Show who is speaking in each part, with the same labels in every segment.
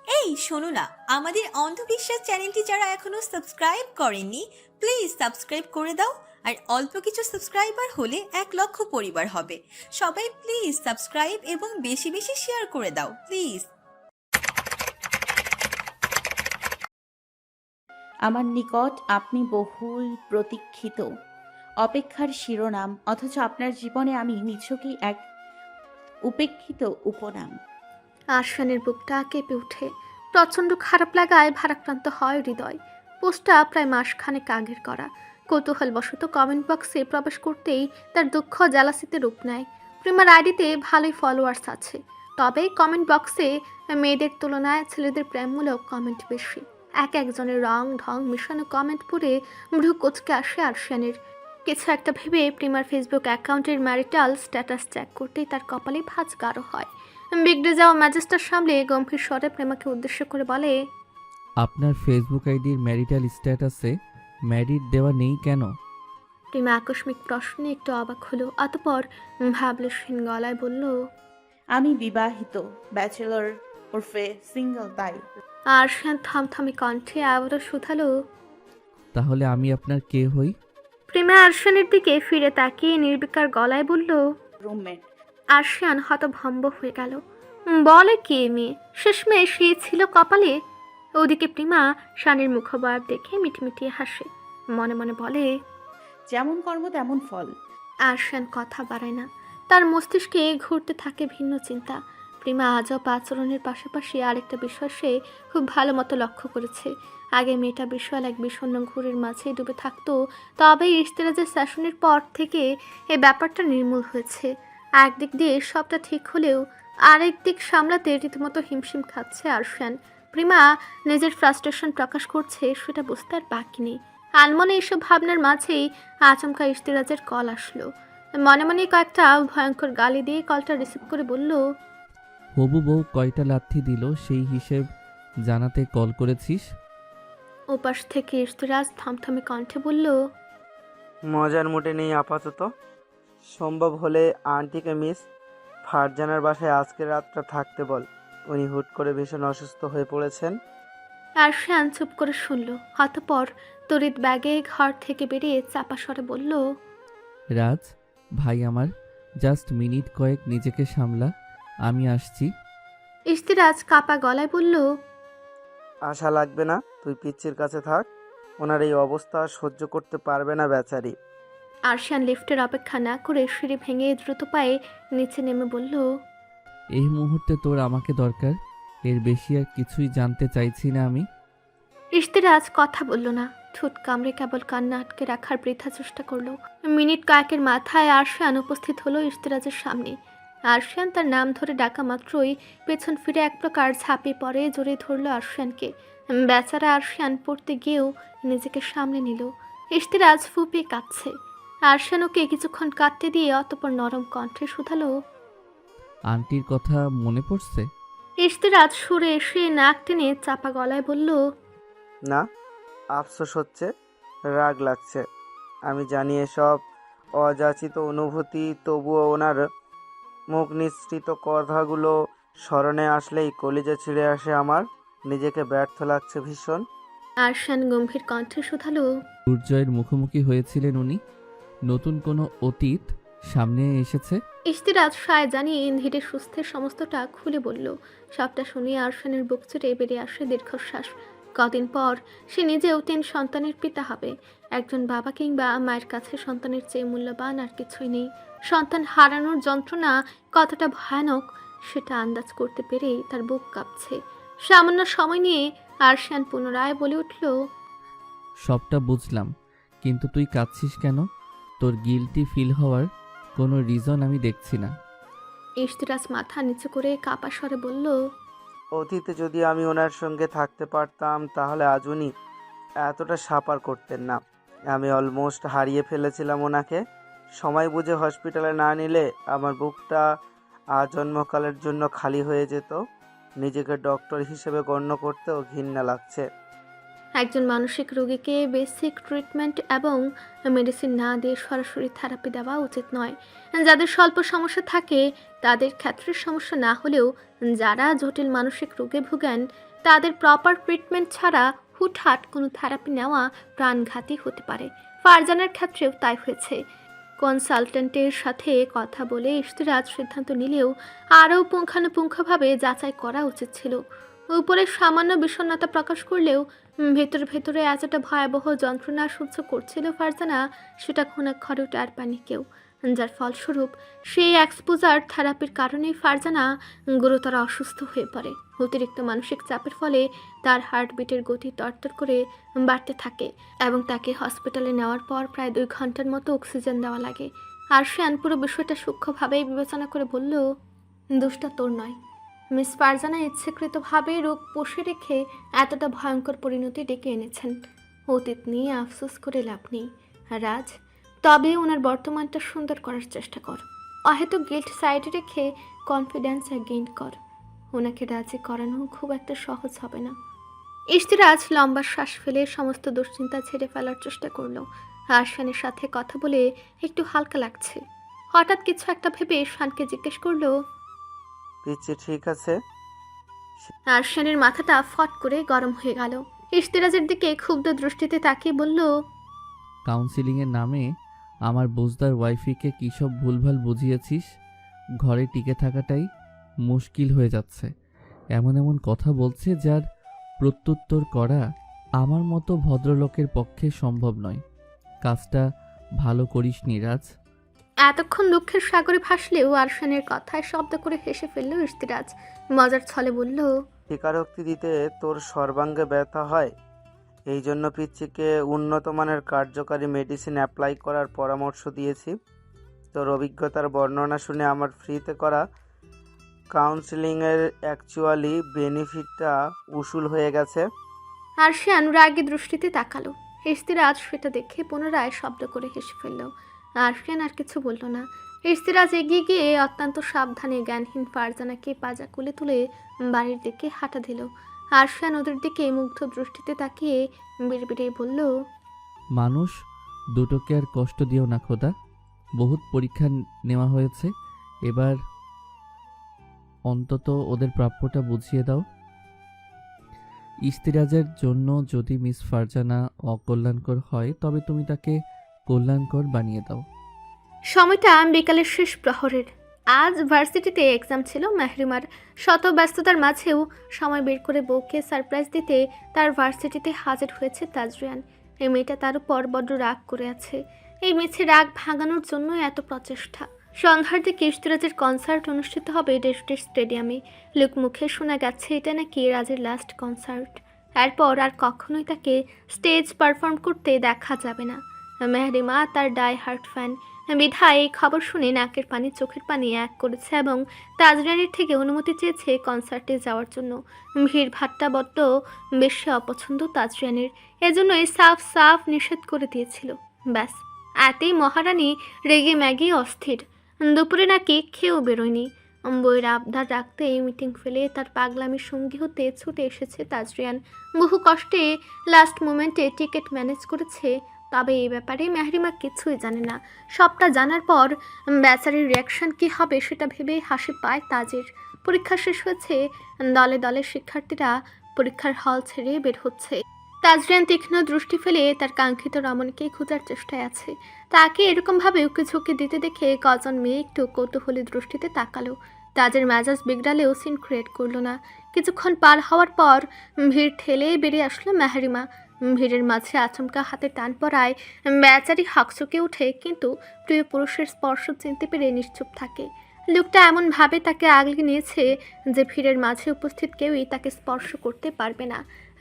Speaker 1: এই শোনো না, আমাদের অন্ধবিশ্বাস চ্যানেলটি যারা এখনো সাবস্ক্রাইব করেননি, প্লিজ সাবস্ক্রাইব করে দাও। আর অল্প কিছু সাবস্ক্রাইবার হলে 1 লক্ষ পরিবার হবে। সবাই প্লিজ সাবস্ক্রাইব এবং বেশি বেশি শেয়ার করে দাও প্লিজ।
Speaker 2: আমার নিকট আপনি বহুল প্রতীক্ষিত, অপেক্ষার শিরোনাম, অথচ আপনার জীবনে আমি নিছকই এক উপেক্ষিত উপনাম।
Speaker 3: আরশানের বুকটা কেঁপে ওঠে। প্রচণ্ড খারাপ লাগায় ভারাক্রান্ত হয় হৃদয়। পোস্টটা প্রায় মাসখানেক আগের করা। কৌতূহলবশত কমেন্ট বক্সে প্রবেশ করতেই তার দুঃখ জ্যালাসিতে রূপ নেয়। প্রেমার আইডিতে ভালোই ফলোয়ার্স আছে, তবে কমেন্ট বক্সে মেয়েদের তুলনায় ছেলেদের প্রেমমূলক কমেন্ট বেশি। এক একজনের রং ঢং মিশানো কমেন্ট পড়ে ভ্রু কুচকে আসে আরশানের। কিছু একটা ভেবে প্রেমার ফেসবুক অ্যাকাউন্টের ম্যারিটাল স্ট্যাটাস চেক করতেই তার কপালে ভাঁজ গাঢ় হয়। বিগড়ে যাওয়া ম্যাজেস্টার সামলে গম্ভীর স্বরে প্রেমাকে উদ্দেশ্য করে বলে,
Speaker 4: আপনার ফেসবুক আইডির ম্যারিটাল স্ট্যাটাসে ম্যারিড দেওয়া নেই কেন?
Speaker 3: প্রেমা আকস্মিক প্রশ্নে একটু অবাক হলো, অতঃপর ভাবলেশহীন গলায় বলল,
Speaker 2: আমি বিবাহিত, ব্যাচেলর ওরফে সিঙ্গেল, তাই।
Speaker 3: আরশান থমথমে কণ্ঠে আবারও শুধালো।
Speaker 4: তাহলে আমি আপনার কে হই?
Speaker 3: প্রেমা আরশানের দিকে ফিরে তাকিয়ে নির্বিকার গলায় বলল।
Speaker 2: রুমমেট।
Speaker 3: আরশান হতভম্ব হয়ে গেল। বলে কে মেয়ে, শেষমেশ সে ছিল কপালে। ওদিকে প্রেমা শানের মুখভাব দেখে মিটমিটিয়ে হাসে, মনে মনে বলে,
Speaker 2: যেমন কর্ম তেমন ফল।
Speaker 3: আরশান কথা বাড়ায় না। তার মস্তিষ্কে ঘুরতে থাকে ভিন্ন চিন্তা। প্রেমা আজব আচরণের পাশাপাশি আরেকটা বিষয় সে খুব ভালো মতো লক্ষ্য করেছে। আগে মেয়েটা বিশাল এক বিষণ্ণ ঘুরের মাঝে ডুবে থাকতো, তবে ইশতেরাজের সেশনের পর থেকে এই ব্যাপারটা নির্মূল হয়েছে। একদিক দিয়ে সবটা ঠিক হলেও আরেক দিক সামলাতে রীতিমতো হিমশিম খাচ্ছে আরশান। প্রেমা নিজের ফ্রাস্ট্রেশন প্রকাশ করছে সেটা বুঝতে আর বাকি নেই। আনমনে এসব ভাবনার মাঝেই আচমকা ইশতেরাজের কল আসলো। মনে মনে কয়েকটা ভয়ঙ্কর গালি দিয়ে কলটা রিসিভ করে বলল,
Speaker 4: হবু বউ কয়টা লাথি দিল সেই হিসেব জানাতে কল করেছিস?
Speaker 3: ওপাশ থেকে ইশতেরাজ থমথমে কণ্ঠে বলল,
Speaker 5: মজার মুডে নেই আপাতত। সম্ভব হলে আন্টিকে মিস ফারজানার বাসায় আজকের রাতটা থাকতে বল। উনি হুট করে ভীষণ অসুস্থ হয়ে পড়েছেন।
Speaker 3: আরশান চুপ করে শুনল, অতঃপর তড়িৎ ব্যাগে ঘর থেকে বেরিয়ে চাপা স্বরে বলল,
Speaker 4: রাজ ভাই আমার, জাস্ট মিনিট কয়েক নিজেকে সামলা, আমি আসছি।
Speaker 3: ইশতেরাজ কাপা গলায় বলল,
Speaker 5: আশা লাগবে না, তুই পিচ্চির কাছে থাক। ওনার এই অবস্থা সহ্য করতে পারবে না বেচারি।
Speaker 3: আরশান লিফটের অপেক্ষা না করে সিঁড়ি ভেঙে দ্রুত পায়ে নিচে নেমে বলল,
Speaker 4: এই মুহূর্তে তোর আমাকে দরকার, এর বেশি আর কিছুই জানতে চাইছি না আমি।
Speaker 3: ইশতেরাজ কথা বলল না। ঠোঁট কামড়ে কেবল কান্না আটকে রাখার বৃথা চেষ্টা করলো। মিনিট কয়েকের মাথায় আরশান উপস্থিত হলো ইশতেরাজের সামনে। আরশান তার নাম ধরে ডাকা মাত্রই পেছন ফিরে এক প্রকার ঝাঁপিয়ে পড়ে জড়িয়ে ধরল আরশানকে। বেচারা আরশান পড়তে গিয়েও নিজেকে সামলে নিল। ইশতেরাজ ফুপিয়ে কাঁদছে। আরশান ওকে কিছুক্ষণ কাঁদতে দিয়ে অতঃপর নরম কণ্ঠে শুধালো,
Speaker 4: আন্টির কথা মনে পড়ছে?
Speaker 3: ইশতেরাজ সরে এসে নাক টেনে চাপা গলায় বলল,
Speaker 5: না, আফসোস হচ্ছে, রাগ লাগছে। আমি জানি এসব অযাচিত অনুভূতি, তবুও ওনার মুখ নিঃসৃত কথাগুলো স্মরণে আসলেই কলিজা ছিঁড়ে আসে আমার। নিজেকে ব্যর্থ লাগছে ভীষণ।
Speaker 3: আরশান গম্ভীর কণ্ঠে শুধালো,
Speaker 4: দুর্জয়ের মুখোমুখি হয়েছিলেন উনি? নতুন কোনো অতীত সামনে এসেছে?
Speaker 3: ইশতেরাজ সায় জানিয়ে ধীরে সুস্থের সমস্তটা খুলে বলল। সবটা শুনে আরশানের বুক চেড়ে বেরিয়ে আসে দীর্ঘশ্বাস। কদিন পর সে নিজেও 3 সন্তানের পিতা হবে। একজন বাবা কিংবা মায়ের কাছে সন্তানের চেয়ে মূল্যবান আর কিছুই নেই। সন্তান হারানোর যন্ত্রণা কতটা ভয়ানক সেটা আন্দাজ করতে পেরেই তার বুক কাঁপছে। সামান্য সময় নিয়ে আরশান পুনরায় বলে উঠল,
Speaker 4: সবটা বুঝলাম, কিন্তু তুই কাঁদছিস কেন? তোর গিল্টি ফিল হওয়ার কোনো রিজন আমি দেখছি না।
Speaker 3: ইশতেরাজ মাথা নিচু করে কাপা স্বরে বলল,
Speaker 5: অতীতে যদি আমি ওনার সঙ্গে থাকতে পারতাম তাহলে আজ উনি এতটা সাপার করতেন না। আমি অলমোস্ট হারিয়ে ফেলেছিলাম ওনাকে। সময় বুঝে হসপিটালে না নিলে আমার বুকটা আজন্মকালের জন্য খালি হয়ে যেত। নিজেকে ডক্টর হিসেবে গণ্য করতেও ঘৃণা লাগছে।
Speaker 3: একজন মানসিক রোগীকে বেসিক ট্রিটমেন্ট এবং মেডিসিন না দিয়ে সরাসরি থেরাপি দেওয়া উচিত নয়। যাদের স্বল্প সমস্যা থাকে তাদের ক্ষেত্রে সমস্যা না হলেও যারা জটিল মানসিক রোগে ভোগেন তাদের প্রপার ট্রিটমেন্ট ছাড়া হুটহাট কোনো থেরাপি নেওয়া প্রাণঘাতী হতে পারে। ফারজানার ক্ষেত্রেও তাই হয়েছে। কনসালটেন্টের সাথে কথা বলে ইশতিরাজ সিদ্ধান্ত নিলেও আরও পুঙ্খানুপুঙ্খভাবে যাচাই করা উচিত ছিল। উপরে সামান্য বিষণ্ণতা প্রকাশ করলেও ভেতরে ভেতরে এতটা ভয়াবহ যন্ত্রণা সহ্য করছিল ফারজানা, সেটা ঘুণাক্ষরেও টের পায়নি কেউ। যার ফলস্বরূপ সেই এক্সপোজার থেরাপির কারণেই ফারজানা গুরুতর অসুস্থ হয়ে পড়ে। অতিরিক্ত মানসিক চাপের ফলে তার হার্টবিটের গতি তরতর করে বাড়তে থাকে এবং তাকে হসপিটালে নেওয়ার পর প্রায় 2 ঘন্টার মতো অক্সিজেন দেওয়া লাগে। আরশিয়ান পুরো বিষয়টা সূক্ষ্মভাবেই বিবেচনা করে বলল, দোষটা তোর নয়। মিস ফারজানা ইচ্ছাকৃতভাবে রোগ পুষে রেখে এতটা ভয়ঙ্কর পরিণতি ডেকে এনেছেন। অতীত নিয়ে আফসোস করে লাভ নেই রাজ, তবে ওনার বর্তমানটা সুন্দর করার চেষ্টা কর। হয়তো গিল্ট সাইডে রেখে কনফিডেন্স গেইন কর। ওনাকে রাজি করানো খুব একটা সহজ হবে না। ইশতিরাজ লম্বা শ্বাস ফেলে সমস্ত দুশ্চিন্তা ছেড়ে ফেলার চেষ্টা করলো। আরশানের সাথে কথা বলে একটু হালকা লাগছে। হঠাৎ কিছু একটা ভেবে শানকে জিজ্ঞেস করলো,
Speaker 5: পিচ্ছি ঠিক আছে?
Speaker 3: আরশানের মাথাটা ফট করে গরম হয়ে গেল। ইশতিরাজের দিকে ক্ষুব্ধ দৃষ্টিতে তাকিয়ে বলল,
Speaker 4: কাউন্সিলিংয়ের নামে আমার বুঝদার ওয়াইফিকে কী সব ভুলভাল বুঝিয়েছিস। ঘরে টিকে থাকাটাই মুশকিল হয়ে যাচ্ছে। এমন এমন কথা বলছে যার প্রত্যুত্তর করা আমার মতো ভদ্রলোকের পক্ষে সম্ভব নয়। কাজটা ভালো করিসনি রাজ।
Speaker 3: এতক্ষণ দুঃখের সাগরে ভাসলেও আরশানের কথায় শব্দ করে হেসে ফেলল ইশতিরাজ। মজার ছলে বলল,
Speaker 5: স্বীকারোক্তি দিতে তোর সর্বাঙ্গে ব্যথা হয়, এই জন্য পিচ্ছিকে উন্নত মানের কার্যকারী মেডিসিন অ্যাপ্লাই করার পরামর্শ দিয়েছি। তোর অভিজ্ঞতার বর্ণনা শুনে আমার ফ্রিতে করা কাউন্সিলিংয়ের অ্যাকচুয়ালি বেনিফিটটা উসুল হয়ে গেছে।
Speaker 3: আরশান রাগী দৃষ্টিতে তাকালো। ইশতিরাজ সেটা দেখে পুনরায় শব্দ করে হেসে ফেলল। আরশান আর কিছু বলল না। ইশতিরাজ এগিয়ে গিয়ে অত্যন্ত সাবধানে জ্ঞানহীন ফারজানাকে পাজা কোলে তুলে বাড়ির দিকে হাঁটা দিল। আরশান ওদের দিকে মুগ্ধ দৃষ্টিতে তাকিয়ে বিড়বিড়ে বলল,
Speaker 4: মানুষ দুটোকে আর কষ্ট দিও না খোদা। বহুত পরীক্ষা নেওয়া হয়েছে, এবার অন্তত ওদের প্রাপ্যটা বুঝিয়ে দাও। ইশতিরাজের জন্য যদি মিস ফারজানা অকল্যাণকর হয় তবে তুমি তাকে কল্যাণকর বানিয়ে দাও।
Speaker 3: সময়টা বিকালের শেষ প্রহরের। আজ ভার্সিটিতে এক্সাম ছিল মেহরিমার। শত ব্যস্ততার মাঝেও সময় বের করে বউকে সারপ্রাইজ দিতে তার ভার্সিটিতে হাজির হয়েছে তাজরিয়ান। এই মেয়েটা তার উপর বড্ড রাগ করে আছে। এই মিছে রাগ ভাঙানোর জন্য এত প্রচেষ্টা। সন্ধ্যার দিকে ইশতিরাজের কনসার্ট অনুষ্ঠিত হবে ডেস্টিস স্টেডিয়ামে। লোকমুখে শোনা গেছে এটা নাকি রাজের লাস্ট কনসার্ট। এরপর আর কখনোই তাকে স্টেজ পারফর্ম করতে দেখা যাবে না। মেহরিমা তার ডাই হার্ট ফ্যান বিধায় এই খবর শুনে নাকের পানি চোখের পানি এক করেছে এবং তাজরানির থেকে অনুমতি চেয়েছে কনসার্টে যাওয়ার জন্য। ভিড় ভাট্টা বড্ড বেশি অপছন্দ তাজরানির, এজন্যই সাফ সাফ নিষেধ করে দিয়েছিল। ব্যাস, এতেই মহারানী রেগে ম্যাগে অস্থির। দুপুরে নাকি খেয়েও বেরোয়নি। বইয়ের আবদার রাখতে মিটিং ফেলে তার পাগলামির সঙ্গী হতে ছুটে এসেছে তাজরিয়ান। বহু কষ্টে লাস্ট মোমেন্টে টিকিট ম্যানেজ করেছে। তবে এই ব্যাপারে মেহরিমা কিছুই জানে না। সবটা জানার পর বেচারির রিয়াকশন কী হবে সেটা ভেবে হাসি পায় তাজের। পরীক্ষা শেষ হয়েছে, দলে দলে শিক্ষার্থীরা পরীক্ষার হল ছেড়ে বের হচ্ছে। তাজরিয়ান তীক্ষ্ণ দৃষ্টি ফেলে তার কাঙ্ক্ষিত রমণীকে খোঁজার চেষ্টায় আছে। তাকে এরকমভাবে উকি ঝুঁকি দিতে দেখে কজন মেয়ে একটু কৌতূহলী দৃষ্টিতে তাকালো। তাজের মেজাজ বিগড়ালেও সিন ক্রিয়েট করলো না। কিছুক্ষণ পার হওয়ার পর ভিড় ঠেলে বেরিয়ে আসলো মেহরিমা। ভিড়ের মাঝে আচমকা হাতে টান পড়ায় বেচারি হকচকে ওঠে, কিন্তু প্রিয় পুরুষের স্পর্শ চিনতে পেরে নিশ্চুপ থাকে। লোকটা এমনভাবে তাকে আগলে নিয়েছে যে ভিড়ের মাঝে উপস্থিত কেউই তাকে স্পর্শ করতে পারবে না।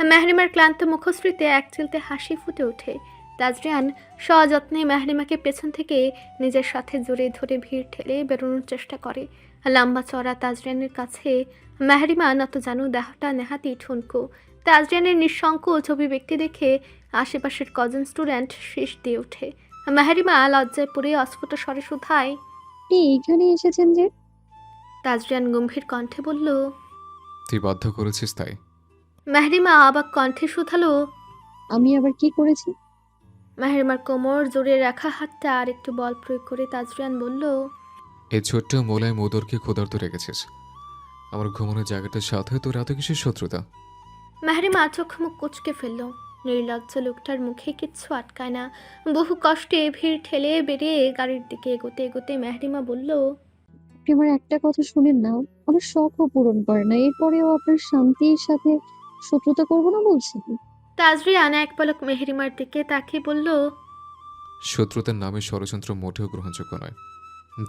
Speaker 3: মেহরিমার ক্লান্ত মুখশ্রীতে এক চিলতে হাসি ফুটে ওঠে। তাজরিয়ান সযত্নে মেহরিমাকে পেছন থেকে নিজের সাথে জড়িয়ে ধরে ভিড় ঠেলে বেরোনোর চেষ্টা করে। লম্বা চড়া তাজরিয়ানের কাছে মেহরিমা নত জানু দেহটা নেহাতি ঠুনকো। তাজরিয়ানের নিঃসংকোচ অভিব্যক্তি দেখে আশেপাশের কজন স্টুডেন্ট শীষ দিয়ে ওঠে। মেহরিমা লজ্জায় পড়ে অস্ফুট স্বরে শুধায়,
Speaker 6: আপনি এখানে এসেছেন যে?
Speaker 3: তাজরিয়ান গম্ভীর কণ্ঠে বলল,
Speaker 7: তুই বাধ্য করেছিস তাই।
Speaker 3: মেহরিমা অবাক কণ্ঠে শুধালো,
Speaker 6: আমি আবার কি করেছি?
Speaker 3: মেহেরিমার কোমর জড়িয়ে রাখা হাতটা আর একটু বল প্রয়োগ করে তাজরিয়ান বলল,
Speaker 7: এই ছোট্ট মোলায় মোদরকে ক্ষুধার্ত রেখেছিস। আমার ঘুমানোর জায়গাটার সাথে তোর এত কিসের শত্রুতা?
Speaker 3: মেহেরিমা চোখ মুখ কুচকে ফেলল। নির্লজ্জ লোকটার মুখে কিচ্ছু আটকায় না। বহু কষ্টে ভিড় ঠেলে বেরিয়ে গাড়ির দিকে এগোতে এগোতে মেহেরিমা বলল,
Speaker 6: আপনি আমার একটা কথা শুনেন না, আমার শখও পূরণ করে না, এরপরেও আপনার শান্তির সাথে শত্রুতা করবো না বলছেন?
Speaker 3: তাজরিয়ান এক পলক মেহেরিমার দিকে তাকিয়ে বলল,
Speaker 7: শত্রুতার নামে ষড়যন্ত্র মোটেও গ্রহণযোগ্য নয়।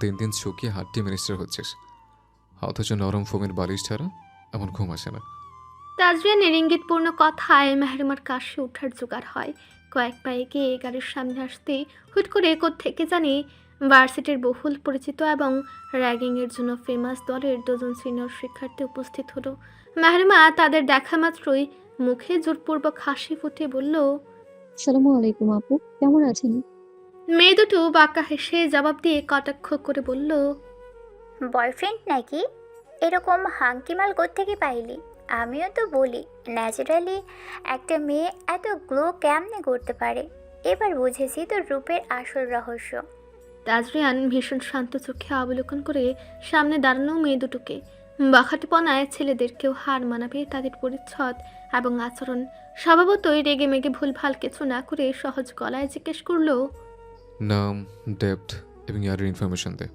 Speaker 7: দিন দিন শুকিয়ে হাড্ডি মিনিস্টার হচ্ছিস, অথচ নরম ফোমের বালিশ ছাড়া এমন ঘুম আসে না।
Speaker 3: তাজরিয়ানের ইঙ্গিতপূর্ণ কথায় মেহেরিমার কাশি ওঠার জোগাড় হয়। কয়েক পা এগিয়ে গাড়ির সামনে আসতে হুট করে কোত্থেকে জানি ভার্সিটির বহুল পরিচিত এবং র্যাগিংয়ের জন্য ফেমাস দলের দুজন সিনিয়র শিক্ষার্থী উপস্থিত হলো। মেহেরিমা তাদের দেখা মাত্রই মুখে জোরপূর্বক হাসি ফুটিয়ে বলল,
Speaker 6: সালামু আলাইকুম আপু, কেমন আছেন?
Speaker 3: মেয়ে দুটো বাঁকা হেসে জবাব দিয়ে কটাক্ষ করে বলল,
Speaker 8: বয়ফ্রেন্ড নাকি? এরকম হাঙ্কিমাল কোত্থেকে পাইলি? আমিও তো বলি, ন্যাচারালি একটা মেয়ে এত গ্লো কেমনে করতে পারে। এবার বুঝেছি তোর রূপের আসল রহস্য।
Speaker 3: তাজরিয়ান ভীষণ শান্ত চোখে অবলোকন করে সামনে দাঁড়ানো মেয়ে দুটোকে। বাখাটিপনায় ছেলেদেরকেও হার মানাবে তাদের পরিচ্ছদ এবং আচরণ। স্বভাবতই রেগে মেগে ভুলভাল কিছু না করে সহজ গলায় জিজ্ঞেস করলো,
Speaker 7: নাম, ডেপ্থ এবং ইয়ারের ইনফরমেশন দে।